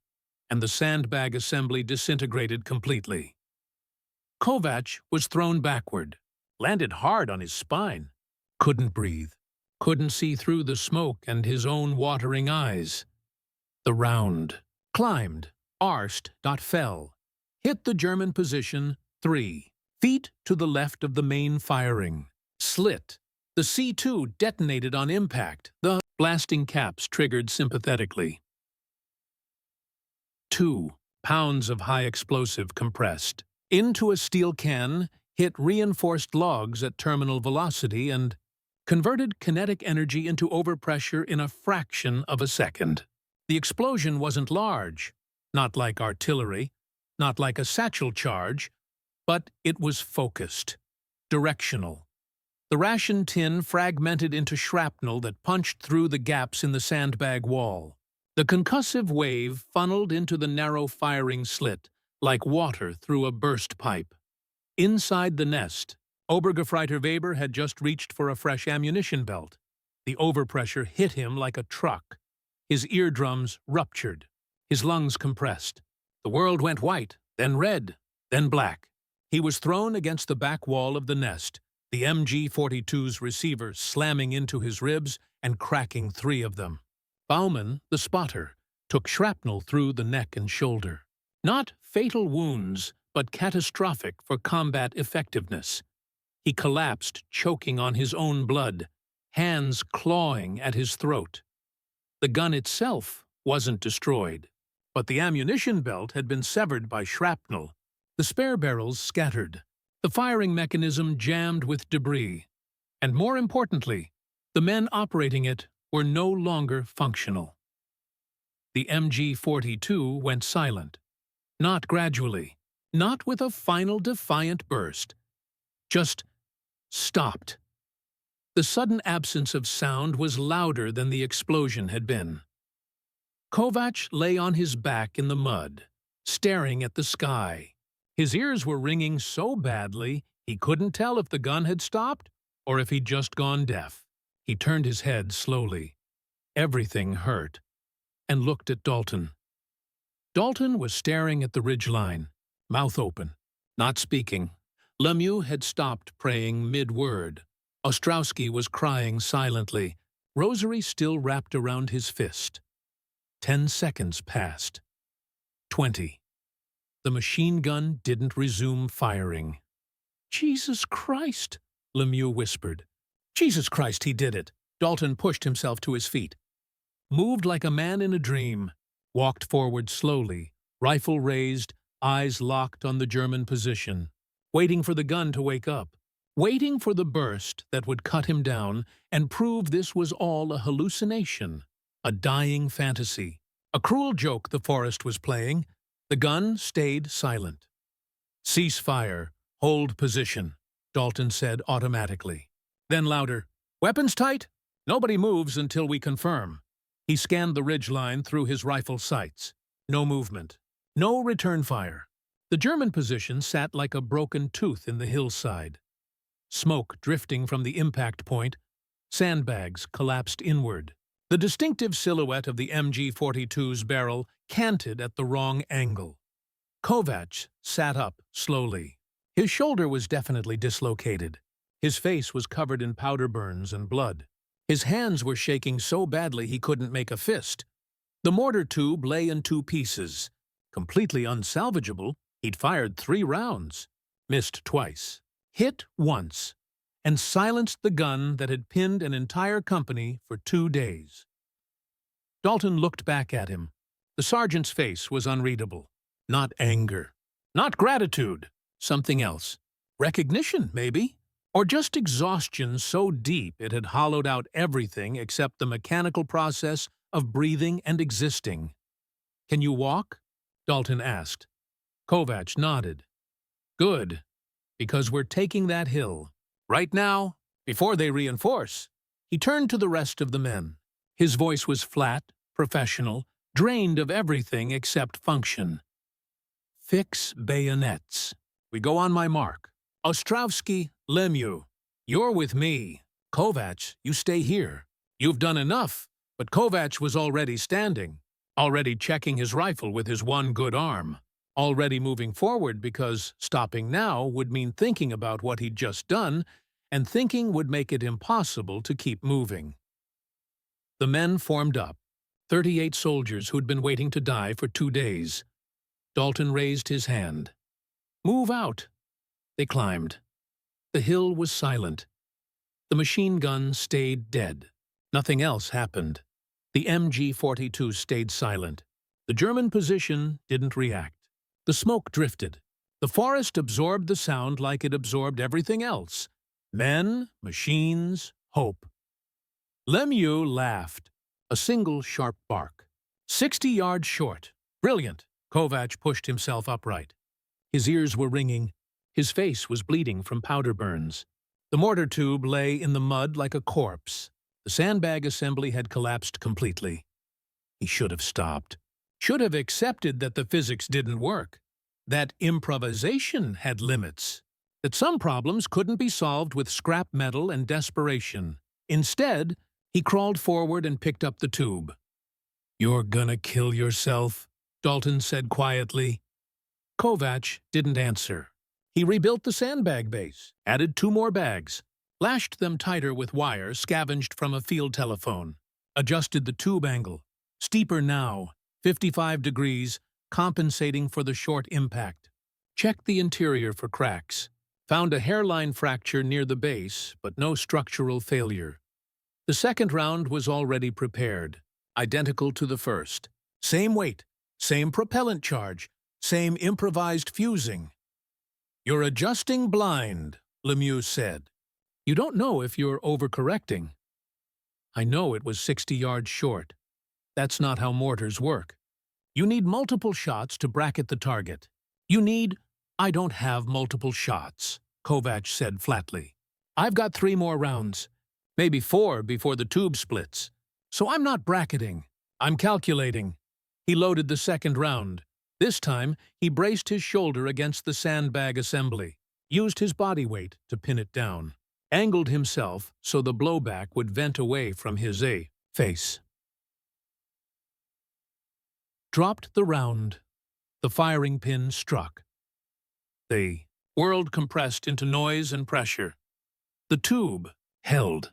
and the sandbag assembly disintegrated completely. Kovacs was thrown backward, landed hard on his spine, couldn't breathe, couldn't see through the smoke and his own watering eyes. The round climbed, arsed, fell, hit the German position 3 feet to the left of the main firing, slit. The C-2 detonated on impact. The blasting caps triggered sympathetically. 2 pounds of high explosive compressed into a steel can, hit reinforced logs at terminal velocity and converted kinetic energy into overpressure in a fraction of a second. The explosion wasn't large, not like artillery, not like a satchel charge, but it was focused, directional. The ration tin fragmented into shrapnel that punched through the gaps in the sandbag wall. The concussive wave funneled into the narrow firing slit, like water through a burst pipe. Inside the nest, Obergefreiter Weber had just reached for a fresh ammunition belt. The overpressure hit him like a truck. His eardrums ruptured, his lungs compressed. The world went white, then red, then black. He was thrown against the back wall of the nest, the MG-42's receiver slamming into his ribs and cracking 3 of them. Baumann, the spotter, took shrapnel through the neck and shoulder. Not fatal wounds, but catastrophic for combat effectiveness. He collapsed, choking on his own blood, hands clawing at his throat. The gun itself wasn't destroyed, but the ammunition belt had been severed by shrapnel. The spare barrels scattered, the firing mechanism jammed with debris, and more importantly, the men operating it were no longer functional. The MG-42 went silent, not gradually, not with a final defiant burst, just stopped. The sudden absence of sound was louder than the explosion had been. Kovacs lay on his back in the mud, staring at the sky. His ears were ringing so badly he couldn't tell if the gun had stopped or if he'd just gone deaf. He turned his head slowly. Everything hurt, and looked at Dalton. Dalton was staring at the ridgeline, mouth open, not speaking. Lemieux had stopped praying mid-word. Ostrowski was crying silently, rosary still wrapped around his fist. 10 seconds passed. 20. The machine gun didn't resume firing. "Jesus Christ," Lemieux whispered. "Jesus Christ, he did it." Dalton pushed himself to his feet, moved like a man in a dream, walked forward slowly, rifle raised, eyes locked on the German position, waiting for the gun to wake up, waiting for the burst that would cut him down and prove this was all a hallucination, a dying fantasy, a cruel joke the forest was playing. The gun stayed silent. "Cease fire. Hold position." Dalton said automatically. Then louder, "Weapons tight? Nobody moves until we confirm." He scanned the ridgeline through his rifle sights. No movement. No return fire. The German position sat like a broken tooth in the hillside. Smoke drifting from the impact point, sandbags collapsed inward. The distinctive silhouette of the MG-42's barrel canted at the wrong angle. Kovacs sat up slowly. His shoulder was definitely dislocated. His face was covered in powder burns and blood. His hands were shaking so badly he couldn't make a fist. The mortar tube lay in 2 pieces. Completely unsalvageable, he'd fired 3 rounds. Missed twice. Hit once. And silenced the gun that had pinned an entire company for 2 days. Dalton looked back at him. The sergeant's face was unreadable. Not anger. Not gratitude. Something else. Recognition, maybe? Or just exhaustion so deep it had hollowed out everything except the mechanical process of breathing and existing. "Can you walk?" Dalton asked. Kovacs nodded. "Good, because we're taking that hill. Right now, before they reinforce." He turned to the rest of the men. His voice was flat, professional, drained of everything except function. "Fix bayonets. We go on my mark. Ostrovsky, Lemieux, you're with me. Kovacs, you stay here. You've done enough." But Kovacs was already standing, already checking his rifle with his one good arm, already moving forward because stopping now would mean thinking about what he'd just done, and thinking would make it impossible to keep moving. The men formed up, 38 soldiers who'd been waiting to die for 2 days. Dalton raised his hand. "Move out." They climbed. The hill was silent. The machine gun stayed dead. Nothing else happened. The MG-42 stayed silent. The German position didn't react. The smoke drifted. The forest absorbed the sound like it absorbed everything else. Men, machines, hope. Lemieux laughed. A single sharp bark. 60 yards short. Brilliant. Kovacs pushed himself upright. His ears were ringing. His face was bleeding from powder burns. The mortar tube lay in the mud like a corpse. The sandbag assembly had collapsed completely. He should have stopped. Should have accepted that the physics didn't work. That improvisation had limits. That some problems couldn't be solved with scrap metal and desperation. Instead, he crawled forward and picked up the tube. "You're gonna kill yourself," Dalton said quietly. Kovacs didn't answer. He rebuilt the sandbag base, added 2 more bags, lashed them tighter with wire scavenged from a field telephone, adjusted the tube angle, steeper now, 55 degrees, compensating for the short impact. Checked the interior for cracks. Found a hairline fracture near the base, but no structural failure. The second round was already prepared, identical to the first. Same weight, same propellant charge, same improvised fusing. "You're adjusting blind," Lemieux said. "You don't know if you're overcorrecting." "I know it was 60 yards short. That's not how mortars work. You need multiple shots to bracket the target. You need—" "I don't have multiple shots," Kovacs said flatly. "I've got 3 more rounds, maybe 4 before the tube splits. So I'm not bracketing. I'm calculating." He loaded the second round. This time, he braced his shoulder against the sandbag assembly, used his body weight to pin it down, angled himself so the blowback would vent away from his face. Dropped the round. The firing pin struck. The world compressed into noise and pressure. The tube held,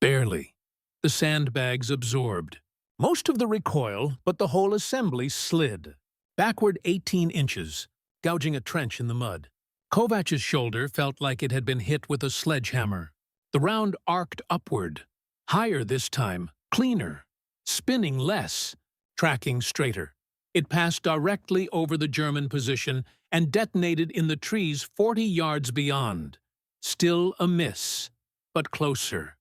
barely. The sandbags absorbed. Most of the recoil, but the whole assembly slid. Backward 18 inches, gouging a trench in the mud. Kovacs' shoulder felt like it had been hit with a sledgehammer. The round arced upward. Higher this time, cleaner. Spinning less, tracking straighter. It passed directly over the German position and detonated in the trees 40 yards beyond. Still a miss, but closer.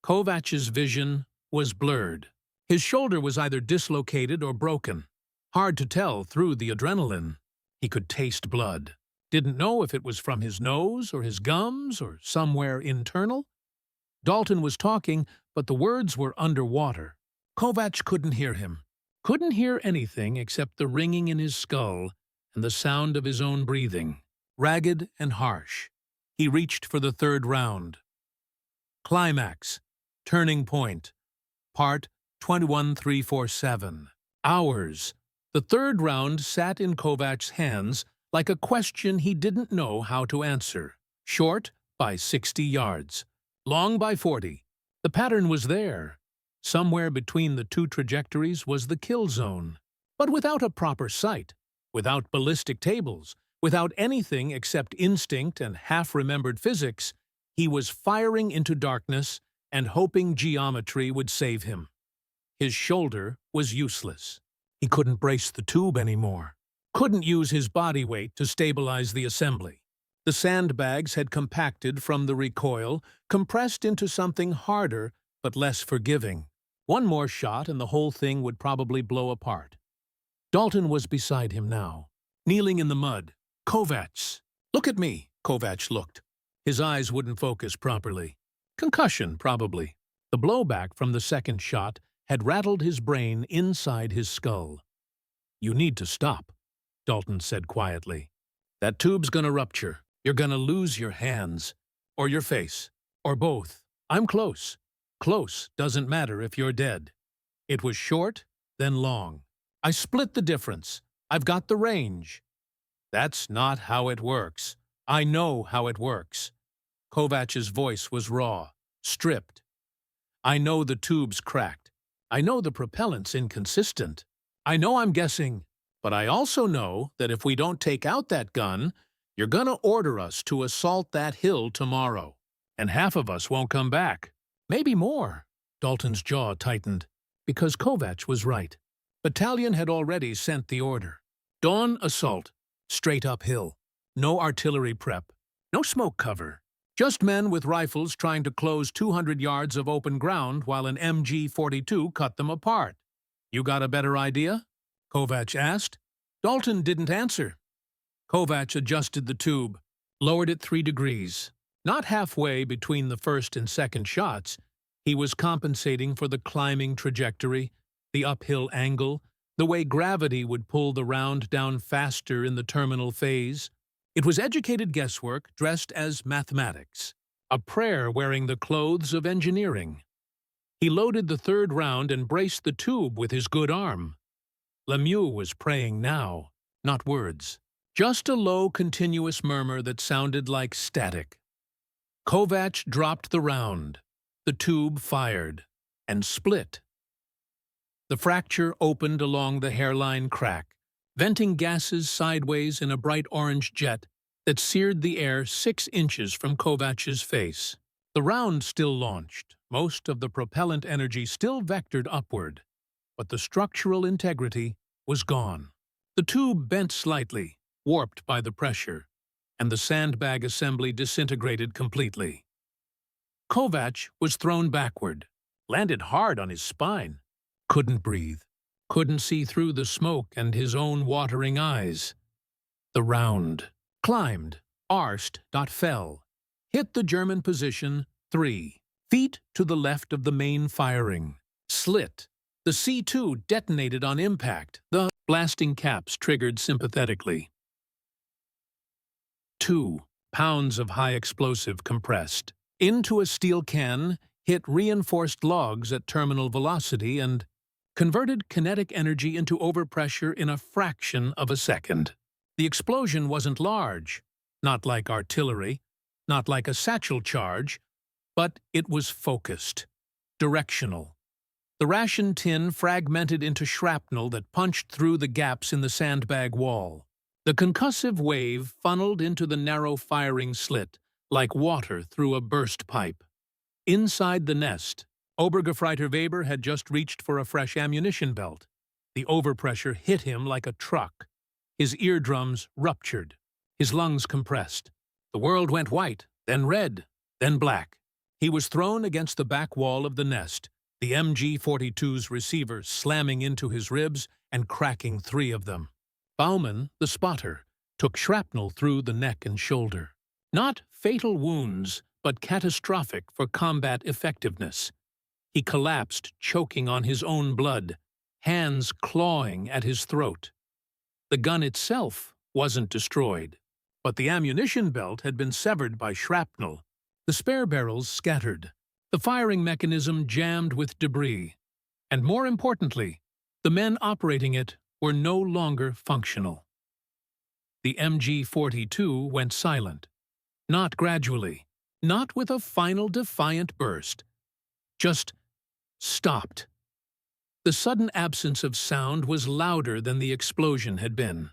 Kovacs' vision was blurred. His shoulder was either dislocated or broken. Hard to tell through the adrenaline. He could taste blood. Didn't know if it was from his nose or his gums or somewhere internal. Dalton was talking, but the words were underwater. Kovacs couldn't hear him. Couldn't hear anything except the ringing in his skull and the sound of his own breathing, ragged and harsh. He reached for the third round. Climax. Turning point. Part 21347. Hours. The third round sat in Kovacs' hands like a question he didn't know how to answer. Short by 60 yards. Long by 40. The pattern was there. Somewhere between the two trajectories was the kill zone. But without a proper sight, without ballistic tables, without anything except instinct and half-remembered physics, he was firing into darkness and hoping geometry would save him. His shoulder was useless. He couldn't brace the tube anymore. Couldn't use his body weight to stabilize the assembly. The sandbags had compacted from the recoil, compressed into something harder but less forgiving. One more shot and the whole thing would probably blow apart. Dalton was beside him now, kneeling in the mud. Kovacs! Look at me, Kovacs looked. His eyes wouldn't focus properly. Concussion, probably. The blowback from the second shot had rattled his brain inside his skull. You need to stop, Dalton said quietly. That tube's gonna rupture. You're gonna lose your hands. Or your face. Or both. I'm close. Close doesn't matter if you're dead. It was short, then long. I split the difference. I've got the range. That's not how it works. I know how it works. Kovacs' voice was raw, stripped. I know the tube's cracked. I know the propellant's inconsistent. I know I'm guessing, but I also know that if we don't take out that gun, you're gonna order us to assault that hill tomorrow, and half of us won't come back. Maybe more. Dalton's jaw tightened, because Kovacs was right. Battalion had already sent the order. Dawn assault, straight uphill. No artillery prep, no smoke cover. Just men with rifles trying to close 200 yards of open ground while an MG-42 cut them apart. You got a better idea? Kovacs asked. Dalton didn't answer. Kovacs adjusted the tube, lowered it 3 degrees. Not halfway between the first and second shots, he was compensating for the climbing trajectory, the uphill angle, the way gravity would pull the round down faster in the terminal phase. It was educated guesswork dressed as mathematics, a prayer wearing the clothes of engineering. He loaded the third round and braced the tube with his good arm. Lemieux was praying now, not words. Just a low, continuous murmur that sounded like static. Kovacs dropped the round. The tube fired and split. The fracture opened along the hairline crack, venting gases sideways in a bright orange jet that seared the air 6 inches from Kovacs' face. The round still launched, most of the propellant energy still vectored upward, but the structural integrity was gone. The tube bent slightly, warped by the pressure, and the sandbag assembly disintegrated completely. Kovacs was thrown backward, landed hard on his spine, couldn't breathe, couldn't see through the smoke and his own watering eyes. The round climbed, arsed, fell, hit the German position 3 feet to the left of the main firing, slit. The C-2 detonated on impact. The blasting caps triggered sympathetically. 2 pounds of high explosive compressed into a steel can, hit reinforced logs at terminal velocity and converted kinetic energy into overpressure in a fraction of a second. The explosion wasn't large, not like artillery, not like a satchel charge, but it was focused, directional. The ration tin fragmented into shrapnel that punched through the gaps in the sandbag wall. The concussive wave funneled into the narrow firing slit like water through a burst pipe. Inside the nest, Obergefreiter Weber had just reached for a fresh ammunition belt. The overpressure hit him like a truck. His eardrums ruptured, his lungs compressed. The world went white, then red, then black. He was thrown against the back wall of the nest, the MG-42's receiver slamming into his ribs and cracking 3 of them. Baumann, the spotter, took shrapnel through the neck and shoulder. Not fatal wounds, but catastrophic for combat effectiveness. He collapsed, choking on his own blood, hands clawing at his throat. The gun itself wasn't destroyed, but the ammunition belt had been severed by shrapnel. The spare barrels scattered, the firing mechanism jammed with debris, and more importantly, the men operating it were no longer functional. The MG-42 went silent. Not gradually, not with a final defiant burst. Just stopped. The sudden absence of sound was louder than the explosion had been.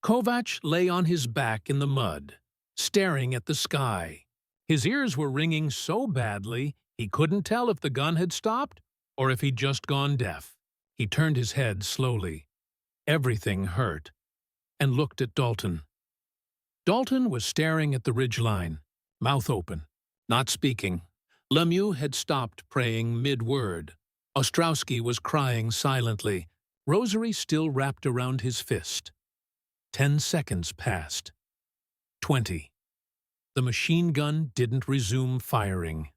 Kovac lay on his back in the mud, staring at the sky. His ears were ringing so badly he couldn't tell if the gun had stopped or if he'd just gone deaf. He turned his head slowly. Everything hurt, and looked at Dalton. Dalton was staring at the ridgeline, mouth open, not speaking. Lemieux had stopped praying mid-word. Ostrowski was crying silently, rosary still wrapped around his fist. 10 seconds passed. 20. The machine gun didn't resume firing.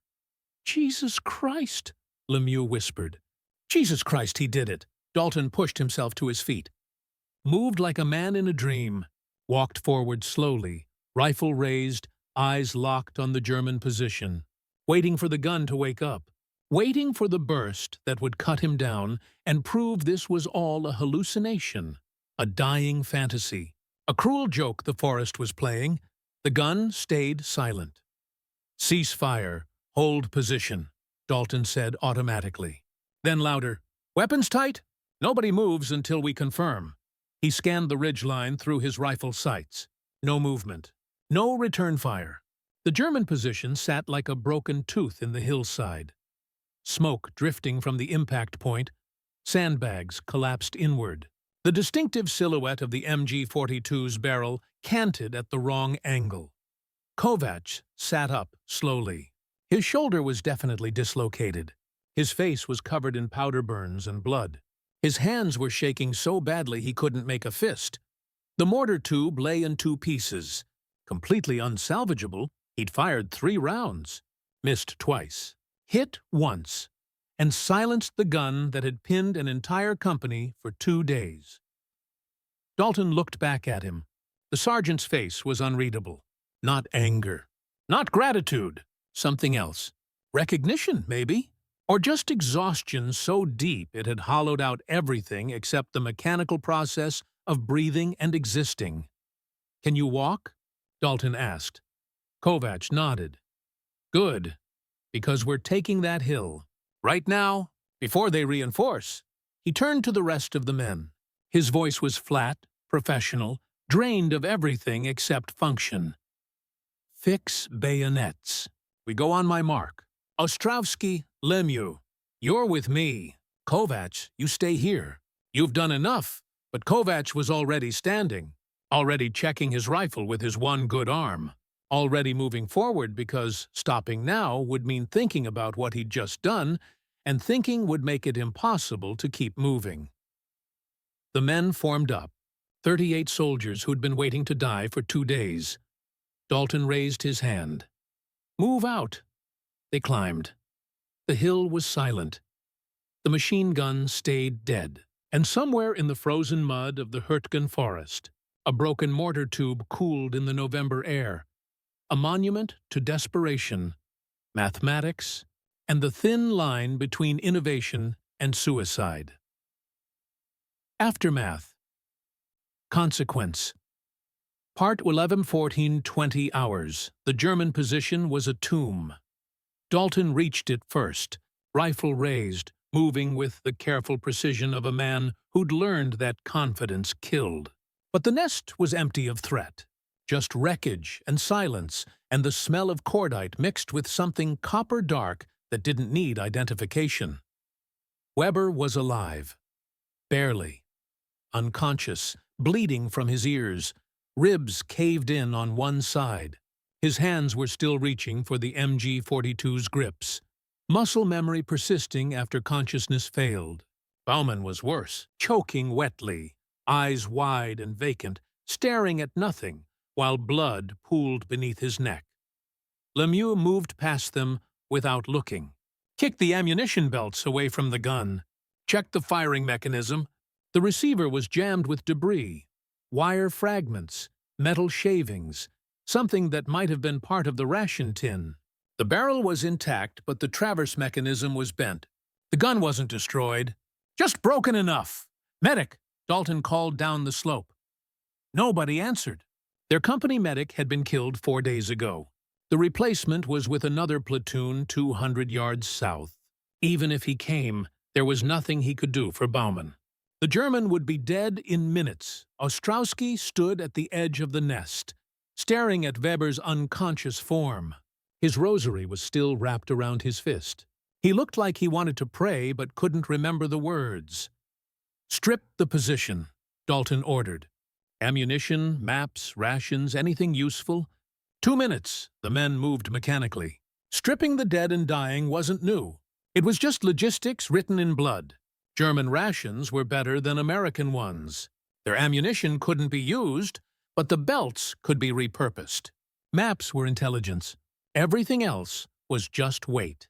"Jesus Christ," Lemieux whispered. "Jesus Christ, he did it." Dalton pushed himself to his feet, moved like a man in a dream, walked forward slowly, rifle raised, eyes locked on the German position, waiting for the gun to wake up, waiting for the burst that would cut him down and prove this was all a hallucination, a dying fantasy, a cruel joke the forest was playing. The gun stayed silent. "Cease fire, hold position," Dalton said automatically. Then louder, "Weapons tight? Nobody moves until we confirm." He scanned the ridgeline through his rifle sights. No movement. No return fire. The German position sat like a broken tooth in the hillside. Smoke drifting from the impact point. Sandbags collapsed inward. The distinctive silhouette of the MG-42's barrel canted at the wrong angle. Kovac sat up slowly. His shoulder was definitely dislocated. His face was covered in powder burns and blood. His hands were shaking so badly he couldn't make a fist. The mortar tube lay in 2 pieces. Completely unsalvageable, he'd fired 3 rounds, missed twice, hit once, and silenced the gun that had pinned an entire company for 2 days. Dalton looked back at him. The sergeant's face was unreadable. Not anger. Not gratitude. Something else. Recognition, maybe? Or just exhaustion so deep it had hollowed out everything except the mechanical process of breathing and existing. "Can you walk?" Dalton asked. Kovac nodded. "Good, because we're taking that hill. Right now, before they reinforce." He turned to the rest of the men. His voice was flat, professional, drained of everything except function. "Fix bayonets. We go on my mark. Ostrowski, Lemieux, you're with me. Kovac, you stay here. You've done enough." But Kovac was already standing, already checking his rifle with his one good arm, already moving forward because stopping now would mean thinking about what he'd just done, and thinking would make it impossible to keep moving. The men formed up, 38 soldiers who'd been waiting to die for 2 days. Dalton raised his hand. "Move out." They climbed. The hill was silent. The machine gun stayed dead. And somewhere in the frozen mud of the Hürtgen Forest, a broken mortar tube cooled in the November air, a monument to desperation, mathematics, and the thin line between innovation and suicide. Aftermath. Consequence. Part 11-14-20 hours. The German position was a tomb. Dalton reached it first, rifle raised, moving with the careful precision of a man who'd learned that confidence killed. But the nest was empty of threat. Just wreckage and silence and the smell of cordite mixed with something copper-dark that didn't need identification. Weber was alive. Barely. Unconscious, bleeding from his ears, ribs caved in on one side. His hands were still reaching for the MG-42's grips. Muscle memory persisting after consciousness failed. Baumann was worse, choking wetly, eyes wide and vacant, staring at nothing, while blood pooled beneath his neck. Lemieux moved past them without looking, kicked the ammunition belts away from the gun, checked the firing mechanism. The receiver was jammed with debris, wire fragments, metal shavings, something that might have been part of the ration tin. The barrel was intact, but the traverse mechanism was bent. The gun wasn't destroyed, just broken enough. "Medic!" Dalton called down the slope. Nobody answered. Their company medic had been killed 4 days ago. The replacement was with another platoon 200 yards south. Even if he came, there was nothing he could do for Baumann. The German would be dead in minutes. Ostrowski stood at the edge of the nest, staring at Weber's unconscious form. His rosary was still wrapped around his fist. He looked like he wanted to pray but couldn't remember the words. "Strip the position," Dalton ordered. "Ammunition, maps, rations, anything useful?" 2 minutes, the men moved mechanically. Stripping the dead and dying wasn't new. It was just logistics written in blood. German rations were better than American ones. Their ammunition couldn't be used, but the belts could be repurposed. Maps were intelligence. Everything else was just weight.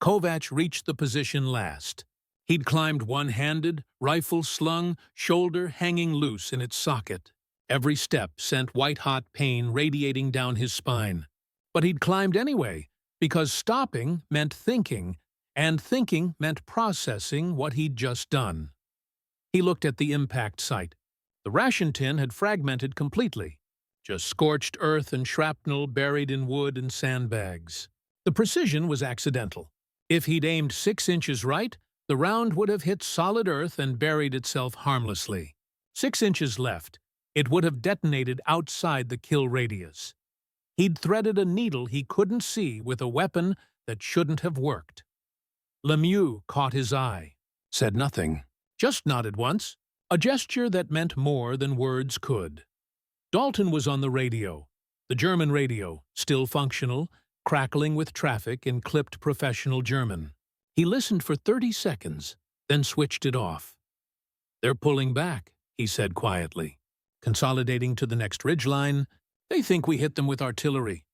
Kovacs reached the position last. He'd climbed one-handed, rifle slung, shoulder hanging loose in its socket. Every step sent white-hot pain radiating down his spine. But he'd climbed anyway, because stopping meant thinking, and thinking meant processing what he'd just done. He looked at the impact site. The ration tin had fragmented completely. Just scorched earth and shrapnel buried in wood and sandbags. The precision was accidental. If he'd aimed 6 inches right, the round would have hit solid earth and buried itself harmlessly. 6 inches left. It would have detonated outside the kill radius. He'd threaded a needle he couldn't see with a weapon that shouldn't have worked. Lemieux caught his eye, said nothing, just nodded once, a gesture that meant more than words could. Dalton was on the radio, the German radio, still functional, crackling with traffic in clipped professional German. He listened for 30 seconds, then switched it off. "They're pulling back," he said quietly. "Consolidating to the next ridgeline. They think we hit them with artillery."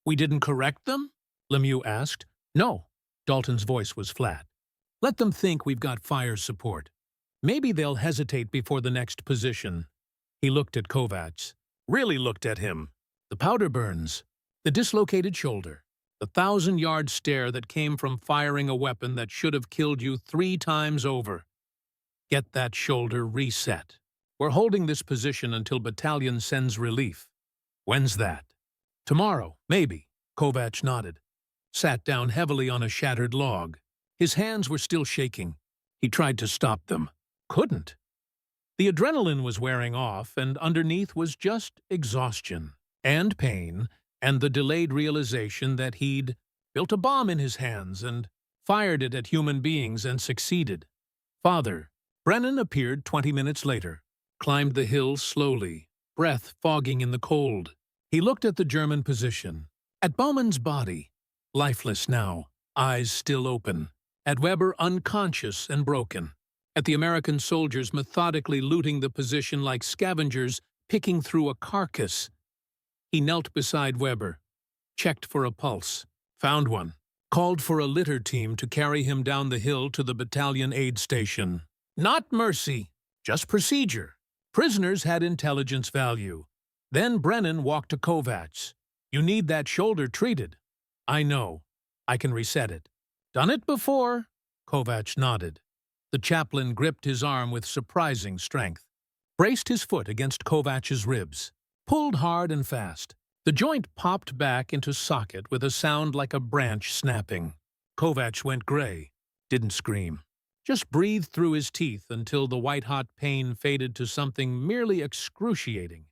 "We didn't correct them?" Lemieux asked. "No." Dalton's voice was flat. "Let them think we've got fire support. Maybe they'll hesitate before the next position." He looked at Kovacs. Really looked at him. The powder burns, the dislocated shoulder, the 1,000-yard stare that came from firing a weapon that should have killed you 3 times over. "Get that shoulder reset. We're holding this position until battalion sends relief." "When's that?" "Tomorrow, maybe." Kovacs nodded. Sat down heavily on a shattered log. His hands were still shaking. He tried to stop them. Couldn't. The adrenaline was wearing off, and underneath was just exhaustion, and pain, and the delayed realization that he'd built a bomb in his hands and fired it at human beings and succeeded. "Father." Brennan appeared 20 minutes later, climbed the hill slowly, breath fogging in the cold. He looked at the German position, at Baumann's body, lifeless now, eyes still open, at Weber unconscious and broken, at the American soldiers methodically looting the position like scavengers picking through a carcass. He knelt beside Weber, checked for a pulse, found one, called for a litter team to carry him down the hill to the battalion aid station. Not mercy, just procedure. Prisoners had intelligence value. Then Brennan walked to Kovacs. "You need that shoulder treated." "I know. I can reset it." "Done it before." Kovacs nodded. The chaplain gripped his arm with surprising strength, braced his foot against Kovacs' ribs, pulled hard and fast. The joint popped back into socket with a sound like a branch snapping. Kovacs went gray, didn't scream, just breathed through his teeth until the white-hot pain faded to something merely excruciating.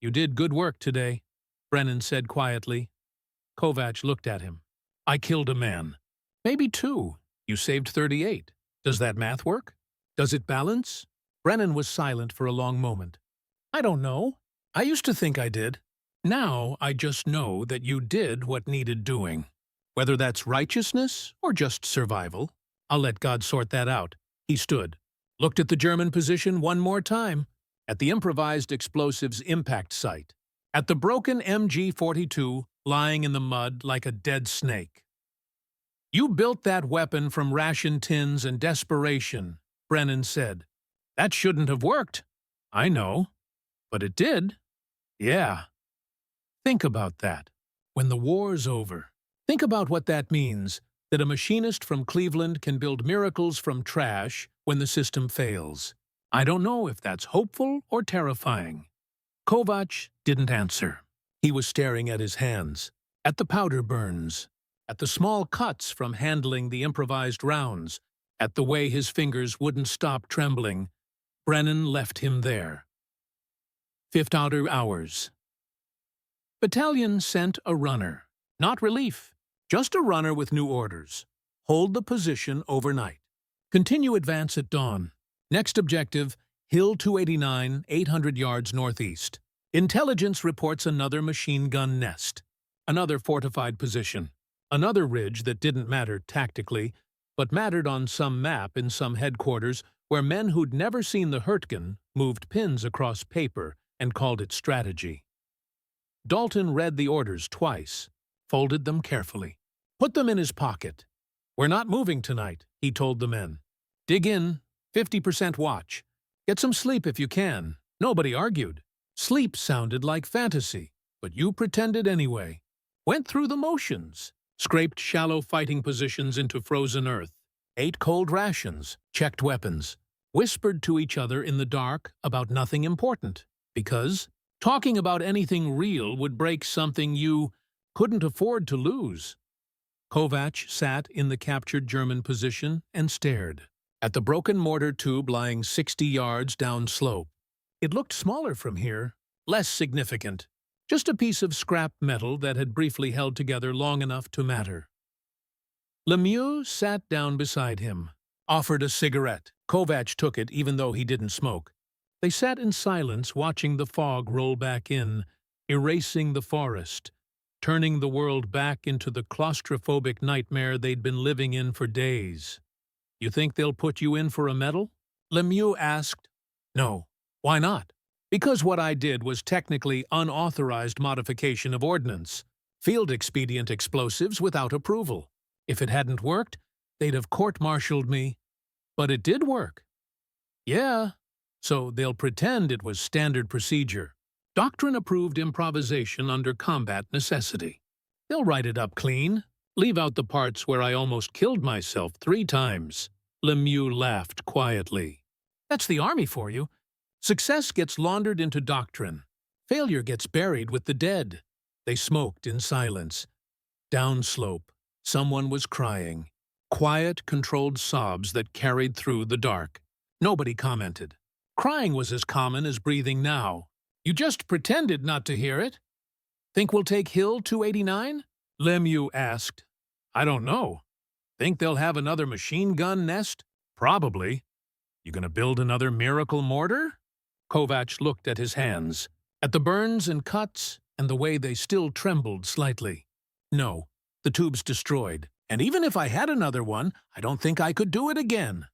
"You did good work today," Brennan said quietly. Kovacs looked at him. "I killed a man. Maybe 2. You saved 38. Does that math work? Does it balance?" Brennan was silent for a long moment. "I don't know. I used to think I did. Now I just know that you did what needed doing. Whether that's righteousness or just survival, I'll let God sort that out." He stood, looked at the German position one more time. at the improvised explosives impact site, at the broken MG-42 lying in the mud like a dead snake. "You built that weapon from ration tins and desperation," Brennan said. "That shouldn't have worked." "I know. But it did." "Yeah. Think about that. When the war's over, think about what that means, that a machinist from Cleveland can build miracles from trash when the system fails. I don't know if that's hopeful or terrifying." Kovac didn't answer. He was staring at his hands, at the powder burns, at the small cuts from handling the improvised rounds, at the way his fingers wouldn't stop trembling. Brennan left him there. 5th outer hours. Battalion sent a runner. Not relief, just a runner with new orders. Hold the position overnight. Continue advance at dawn. Next objective, Hill 289, 800 yards northeast. Intelligence reports another machine gun nest. Another fortified position. Another ridge that didn't matter tactically, but mattered on some map in some headquarters where men who'd never seen the Hürtgen moved pins across paper and called it strategy. Dalton read the orders twice, folded them carefully, put them in his pocket. "We're not moving tonight," he told the men. "Dig in, 50% watch. Get some sleep if you can." Nobody argued. Sleep sounded like fantasy, but you pretended anyway. Went through the motions. Scraped shallow fighting positions into frozen earth. Ate cold rations. Checked weapons. Whispered to each other in the dark about nothing important. Because talking about anything real would break something you couldn't afford to lose. Kovac sat in the captured German position and stared at the broken mortar tube lying 60 yards downslope. It looked smaller from here, less significant. Just a piece of scrap metal that had briefly held together long enough to matter. Lemieux sat down beside him, offered a cigarette. Kovac took it even though he didn't smoke. They sat in silence watching the fog roll back in, erasing the forest, turning the world back into the claustrophobic nightmare they'd been living in for days. "You think they'll put you in for a medal?" Lemieux asked. "No. Why not?" "Because what I did was technically unauthorized modification of ordnance. Field expedient explosives without approval. If it hadn't worked, they'd have court-martialed me. But it did work." "Yeah. So they'll pretend it was standard procedure. Doctrine-approved improvisation under combat necessity. They'll write it up clean. Leave out the parts where I almost killed myself 3 times. Lemieux laughed quietly. "That's the army for you. Success gets laundered into doctrine. Failure gets buried with the dead." They smoked in silence. Downslope, someone was crying. Quiet, controlled sobs that carried through the dark. Nobody commented. Crying was as common as breathing now. "You just pretended not to hear it." "Think we'll take Hill 289? Lemieux asked. "I don't know. Think they'll have another machine gun nest? Probably. You gonna build another miracle mortar?" Kovac looked at his hands, at the burns and cuts, and the way they still trembled slightly. "No, the tube's destroyed. And even if I had another one, I don't think I could do it again."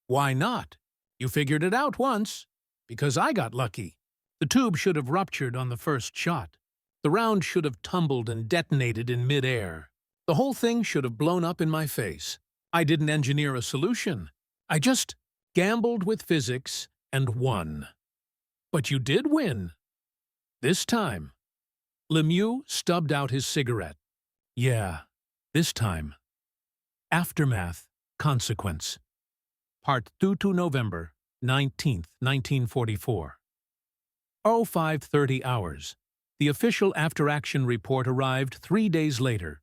"Why not? You figured it out once." "Because I got lucky. The tube should have ruptured on the first shot. The round should have tumbled and detonated in mid-air. The whole thing should have blown up in my face. I didn't engineer a solution. I just gambled with physics and won." "But you did win. This time." Lemieux stubbed out his cigarette. "Yeah, this time." Aftermath, Consequence. Part 2 to November 19th, 1944. 05:30 hours. The official after-action report arrived 3 days later,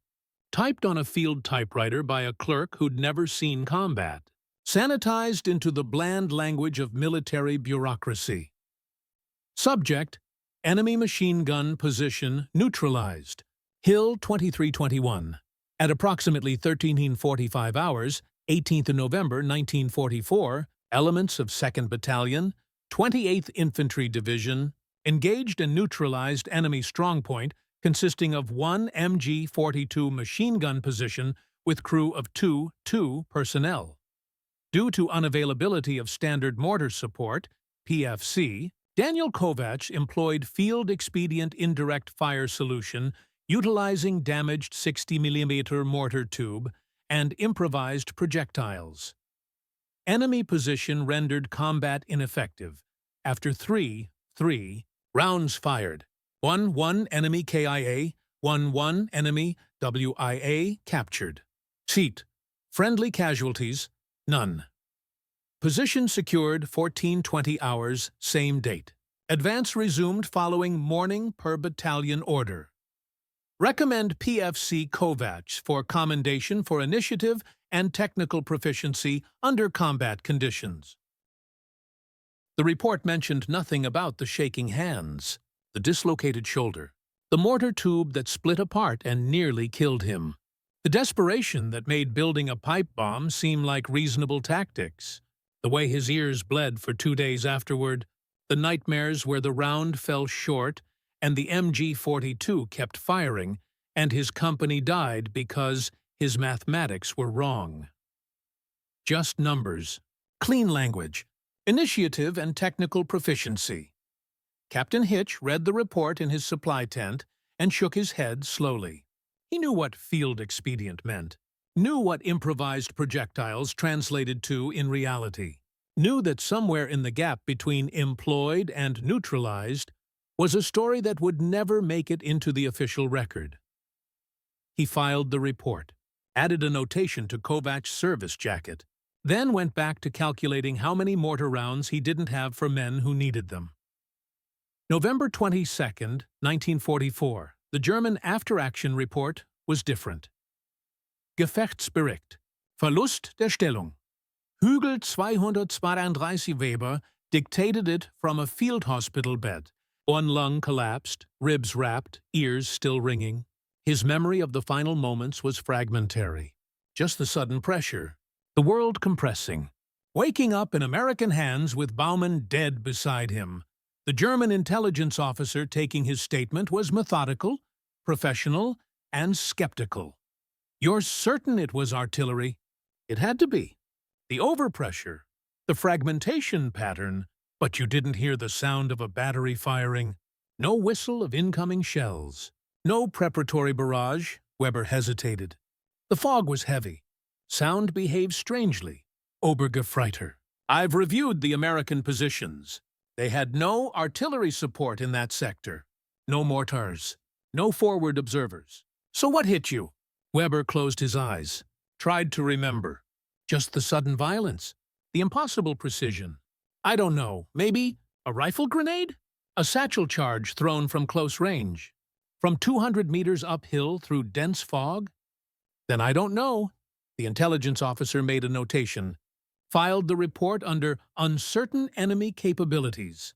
typed on a field typewriter by a clerk who'd never seen combat, sanitized into the bland language of military bureaucracy. Subject: enemy machine gun position neutralized. Hill 2321. At approximately 13:45 hours, 18th of November 1944, elements of 2nd Battalion, 28th Infantry Division, engaged and neutralized enemy strongpoint consisting of 1 MG-42 machine gun position with crew of 2 personnel. Due to unavailability of standard mortar support, PFC, Daniel Kovacs employed field-expedient indirect fire solution utilizing damaged 60mm mortar tube and improvised projectiles. Enemy position rendered combat ineffective. After 3 rounds fired. 1 enemy KIA, 1 enemy WIA captured. Seat. Friendly casualties, none. Position secured 14-20 hours, same date. Advance resumed following morning per battalion order. Recommend PFC Kovacs for commendation for initiative and technical proficiency under combat conditions. The report mentioned nothing about the shaking hands, the dislocated shoulder, the mortar tube that split apart and nearly killed him, the desperation that made building a pipe bomb seem like reasonable tactics, the way his ears bled for 2 days afterward, the nightmares where the round fell short and the MG-42 kept firing, and his company died because his mathematics were wrong. Just numbers, clean language, initiative and technical proficiency. Captain Hitch read the report in his supply tent and shook his head slowly. He knew what field expedient meant, knew what improvised projectiles translated to in reality, knew that somewhere in the gap between employed and neutralized was a story that would never make it into the official record. He filed the report, added a notation to Kovacs' service jacket, then went back to calculating how many mortar rounds he didn't have for men who needed them. November 22, 1944, the German after-action report was different. Gefechtsbericht. Verlust der Stellung. Hügel 232 Weber dictated it from a field hospital bed. One lung collapsed, ribs wrapped, ears still ringing. His memory of the final moments was fragmentary. Just the sudden pressure, the world compressing. Waking up in American hands with Baumann dead beside him. The German intelligence officer taking his statement was methodical, professional, and skeptical. You're certain it was artillery? It had to be. The overpressure, the fragmentation pattern, but you didn't hear the sound of a battery firing. No whistle of incoming shells. No preparatory barrage. Weber hesitated. The fog was heavy. Sound behaved strangely. Obergefreiter. I've reviewed the American positions. They had no artillery support in that sector. No mortars. No forward observers. So what hit you? Weber closed his eyes. Tried to remember. Just the sudden violence. The impossible precision. I don't know. Maybe a rifle grenade? A satchel charge thrown from close range. From 200 meters uphill through dense fog? Then I don't know. The intelligence officer made a notation. Filed the report under uncertain enemy capabilities.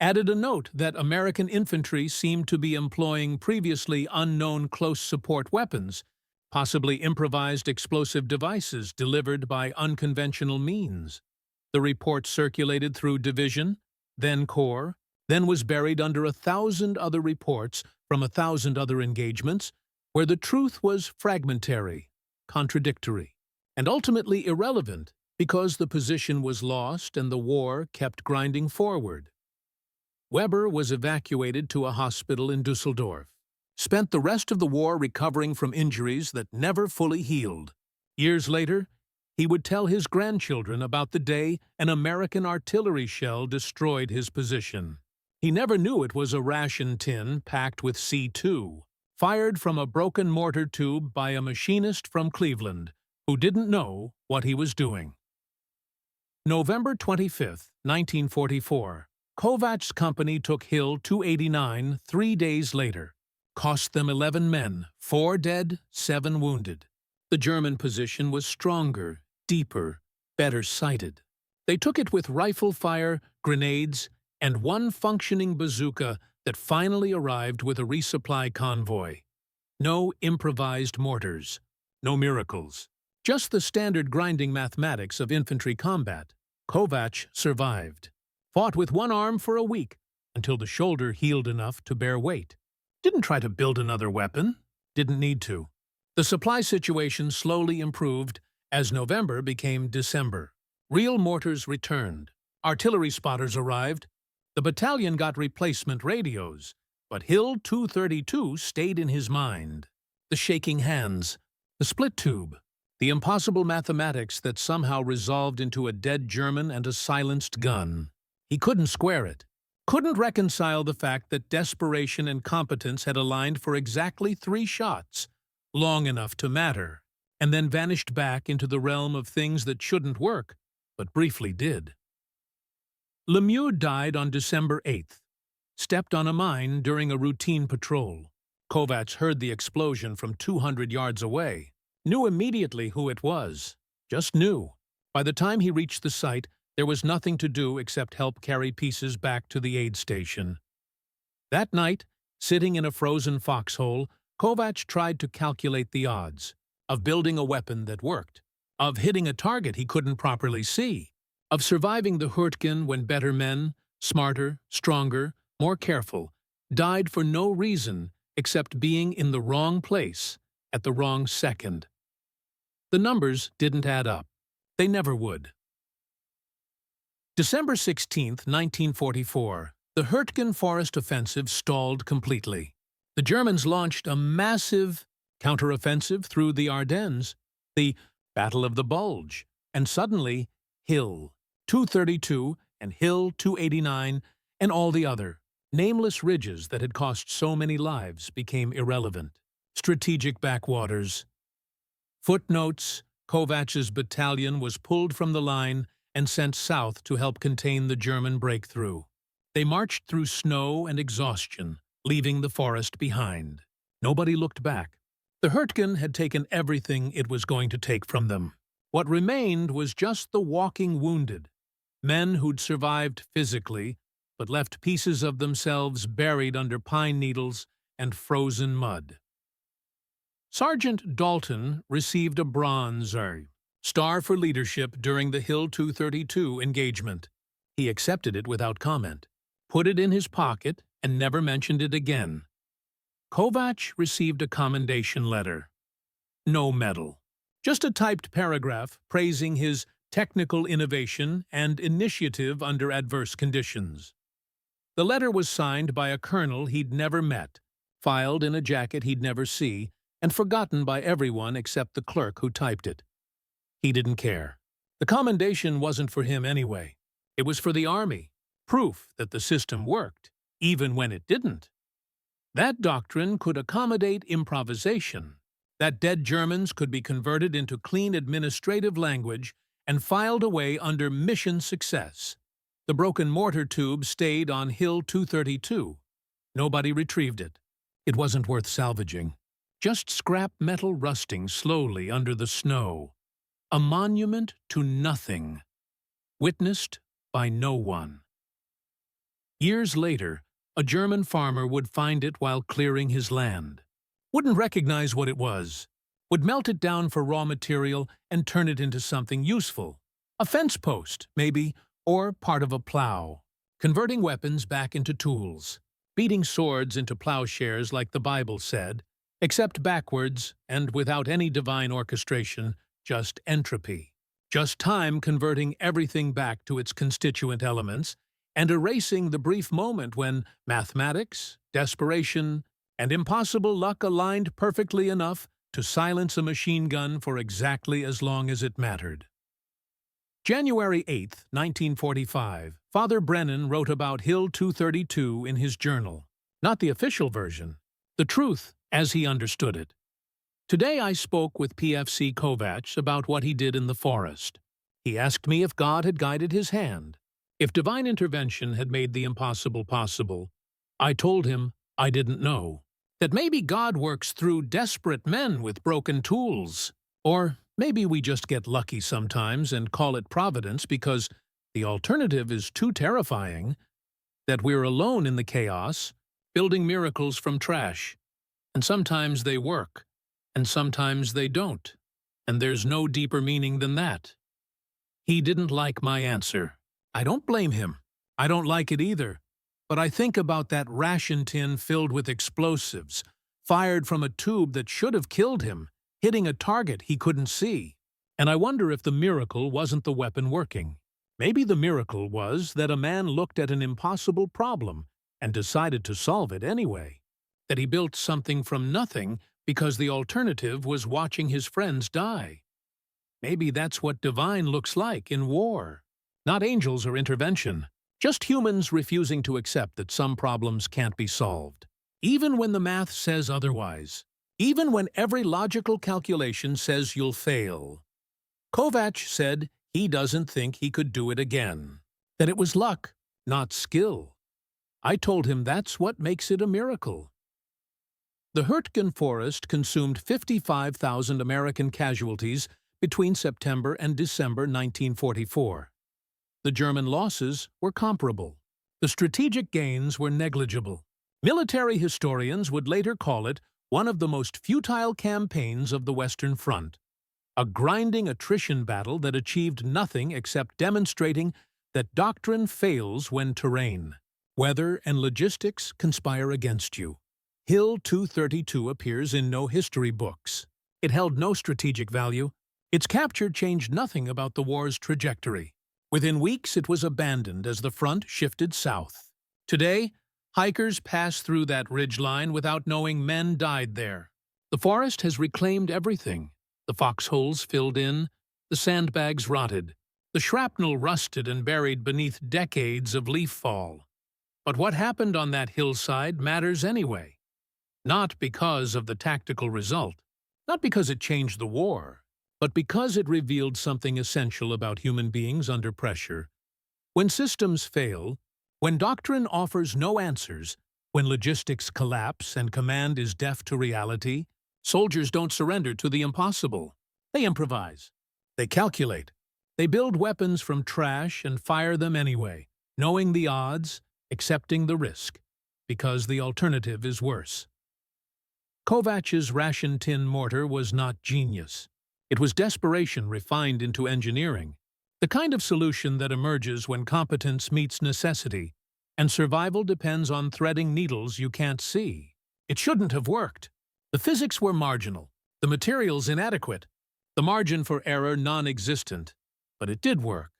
Added a note that American infantry seemed to be employing previously unknown close support weapons, possibly improvised explosive devices delivered by unconventional means. The report circulated through division, then corps, then was buried under 1,000 other reports from 1,000 other engagements, where the truth was fragmentary, contradictory, and ultimately irrelevant because the position was lost and the war kept grinding forward. Weber was evacuated to a hospital in Dusseldorf, spent the rest of the war recovering from injuries that never fully healed. Years later, he would tell his grandchildren about the day an American artillery shell destroyed his position. He never knew it was a ration tin packed with C2, fired from a broken mortar tube by a machinist from Cleveland who didn't know what he was doing. November 25, 1944. Kovacs' company took Hill 289 3 days later. Cost them 11 men, 4 dead, 7 wounded. The German position was stronger, deeper, better sighted. They took it with rifle fire, grenades, and one functioning bazooka that finally arrived with a resupply convoy. No improvised mortars, no miracles. Just the standard grinding mathematics of infantry combat. Kovacs survived. Fought with one arm for a week, until the shoulder healed enough to bear weight. Didn't try to build another weapon. Didn't need to. The supply situation slowly improved as November became December. Real mortars returned. Artillery spotters arrived. The battalion got replacement radios, but Hill 232 stayed in his mind. The shaking hands, the split tube, the impossible mathematics that somehow resolved into a dead German and a silenced gun. He couldn't square it. Couldn't reconcile the fact that desperation and competence had aligned for exactly 3 shots, long enough to matter, and then vanished back into the realm of things that shouldn't work, but briefly did. Lemieux died on December 8th, stepped on a mine during a routine patrol. Kovacs heard the explosion from 200 yards away, knew immediately who it was, just knew. By the time he reached the site, there was nothing to do except help carry pieces back to the aid station. That night, sitting in a frozen foxhole, Kovacs tried to calculate the odds of building a weapon that worked, of hitting a target he couldn't properly see, of surviving the Hürtgen when better men, smarter, stronger, more careful, died for no reason except being in the wrong place at the wrong second. The numbers didn't add up. They never would. December 16, 1944, the Hürtgen Forest offensive stalled completely. The Germans launched a massive counteroffensive through the Ardennes, the Battle of the Bulge, and suddenly Hill 232 and Hill 289 and all the other nameless ridges that had cost so many lives became irrelevant. Strategic backwaters. Footnotes: Kovacs's battalion was pulled from the line and sent south to help contain the German breakthrough. They marched through snow and exhaustion, leaving the forest behind. Nobody looked back. The Hürtgen had taken everything it was going to take from them. What remained was just the walking wounded, men who'd survived physically, but left pieces of themselves buried under pine needles and frozen mud. Sergeant Dalton received a Bronze Star for leadership during the Hill 232 engagement. He accepted it without comment, put it in his pocket, and never mentioned it again. Kovacs received a commendation letter. No medal. Just a typed paragraph praising his technical innovation and initiative under adverse conditions. The letter was signed by a colonel he'd never met, filed in a jacket he'd never see, and forgotten by everyone except the clerk who typed it. He didn't care. The commendation wasn't for him anyway. It was for the army, proof that the system worked, even when it didn't. That doctrine could accommodate improvisation, that dead Germans could be converted into clean administrative language and filed away under mission success. The broken mortar tube stayed on Hill 232. Nobody retrieved it. It wasn't worth salvaging. Just scrap metal rusting slowly under the snow. A monument to nothing, witnessed by no one. Years later, a German farmer would find it while clearing his land. Wouldn't recognize what it was. Would melt it down for raw material and turn it into something useful. A fence post, maybe, or part of a plow. Converting weapons back into tools. Beating swords into plowshares like the Bible said, except backwards and without any divine orchestration, just entropy. Just time converting everything back to its constituent elements and erasing the brief moment when mathematics, desperation, and impossible luck aligned perfectly enough to silence a machine gun for exactly as long as it mattered. January 8, 1945, Father Brennan wrote about Hill 232 in his journal. Not the official version, the truth as he understood it. Today I spoke with PFC Kovacs about what he did in the forest. He asked me if God had guided his hand, if divine intervention had made the impossible possible. I told him I didn't know, that maybe God works through desperate men with broken tools. Or maybe we just get lucky sometimes and call it providence because the alternative is too terrifying, that we're alone in the chaos, building miracles from trash. And sometimes they work. And sometimes they don't, and there's no deeper meaning than that. He didn't like my answer. I don't blame him. I don't like it either. But I think about that ration tin filled with explosives, fired from a tube that should have killed him, hitting a target he couldn't see. And I wonder if the miracle wasn't the weapon working. Maybe the miracle was that a man looked at an impossible problem and decided to solve it anyway. That he built something from nothing because the alternative was watching his friends die. Maybe that's what divine looks like in war. Not angels or intervention, just humans refusing to accept that some problems can't be solved. Even when the math says otherwise. Even when every logical calculation says you'll fail. Kovacs said he doesn't think he could do it again. That it was luck, not skill. I told him that's what makes it a miracle. The Hürtgen Forest consumed 55,000 American casualties between September and December 1944. The German losses were comparable. The strategic gains were negligible. Military historians would later call it one of the most futile campaigns of the Western Front. A grinding attrition battle that achieved nothing except demonstrating that doctrine fails when terrain, weather, and logistics conspire against you. Hill 232 appears in no history books. It held no strategic value. Its capture changed nothing about the war's trajectory. Within weeks, it was abandoned as the front shifted south. Today, hikers pass through that ridgeline without knowing men died there. The forest has reclaimed everything. The foxholes filled in, the sandbags rotted, the shrapnel rusted and buried beneath decades of leaf fall. But what happened on that hillside matters anyway. Not because of the tactical result, not because it changed the war, but because it revealed something essential about human beings under pressure. When systems fail, when doctrine offers no answers, when logistics collapse and command is deaf to reality, soldiers don't surrender to the impossible. They improvise. They calculate. They build weapons from trash and fire them anyway, knowing the odds, accepting the risk, because the alternative is worse. Kovacs's ration tin mortar was not genius. It was desperation refined into engineering, the kind of solution that emerges when competence meets necessity, and survival depends on threading needles you can't see. It shouldn't have worked. The physics were marginal, the materials inadequate, the margin for error non-existent, but it did work.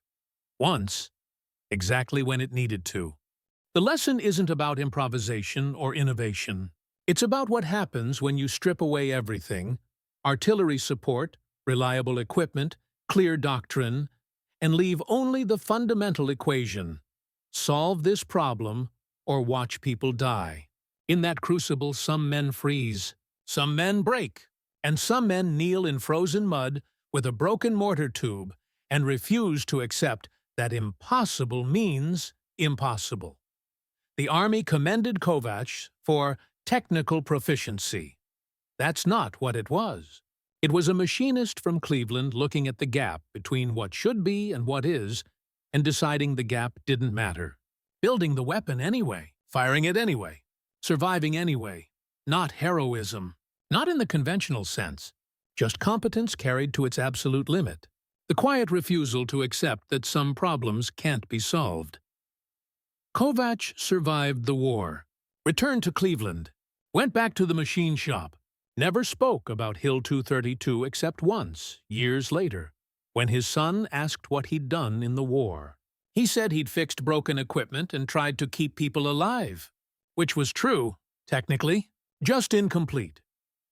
Once, exactly when it needed to. The lesson isn't about improvisation or innovation. It's about what happens when you strip away everything: artillery support, reliable equipment, clear doctrine, and leave only the fundamental equation: solve this problem or watch people die. In that crucible, some men freeze, some men break, and some men kneel in frozen mud with a broken mortar tube and refuse to accept that impossible means impossible. The Army commended Kovacs for technical proficiency. That's not what it was. It was a machinist from Cleveland looking at the gap between what should be and what is, and deciding the gap didn't matter. Building the weapon anyway, firing it anyway, surviving anyway. Not heroism. Not in the conventional sense. Just competence carried to its absolute limit. The quiet refusal to accept that some problems can't be solved. Kovacs survived the war, returned to Cleveland, went back to the machine shop, never spoke about Hill 232 except once, years later, when his son asked what he'd done in the war. He said he'd fixed broken equipment and tried to keep people alive, which was true, technically, just incomplete.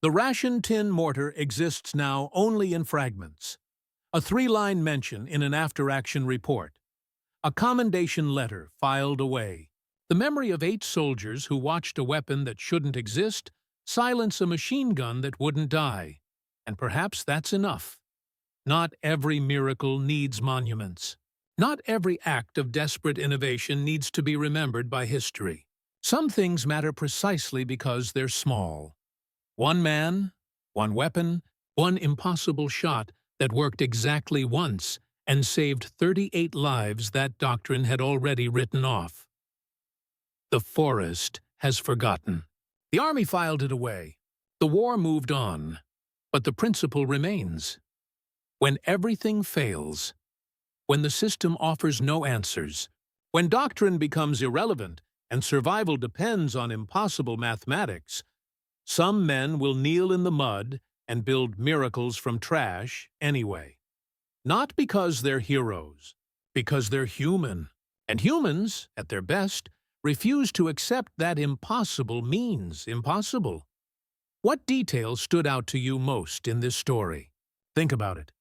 The ration tin mortar exists now only in fragments. A 3-line mention in an after-action report. A commendation letter filed away. The memory of 8 soldiers who watched a weapon that shouldn't exist silence a machine gun that wouldn't die. And perhaps that's enough. Not every miracle needs monuments. Not every act of desperate innovation needs to be remembered by history. Some things matter precisely because they're small. One man, one weapon, one impossible shot that worked exactly once and saved 38 lives that doctrine had already written off. The forest has forgotten. The Army filed it away. The war moved on. But the principle remains. When everything fails, when the system offers no answers, when doctrine becomes irrelevant and survival depends on impossible mathematics, some men will kneel in the mud and build miracles from trash anyway. Not because they're heroes, Because they're human. And humans, at their best, refuse to accept that impossible means impossible. What detail stood out to you most in this story? Think about it.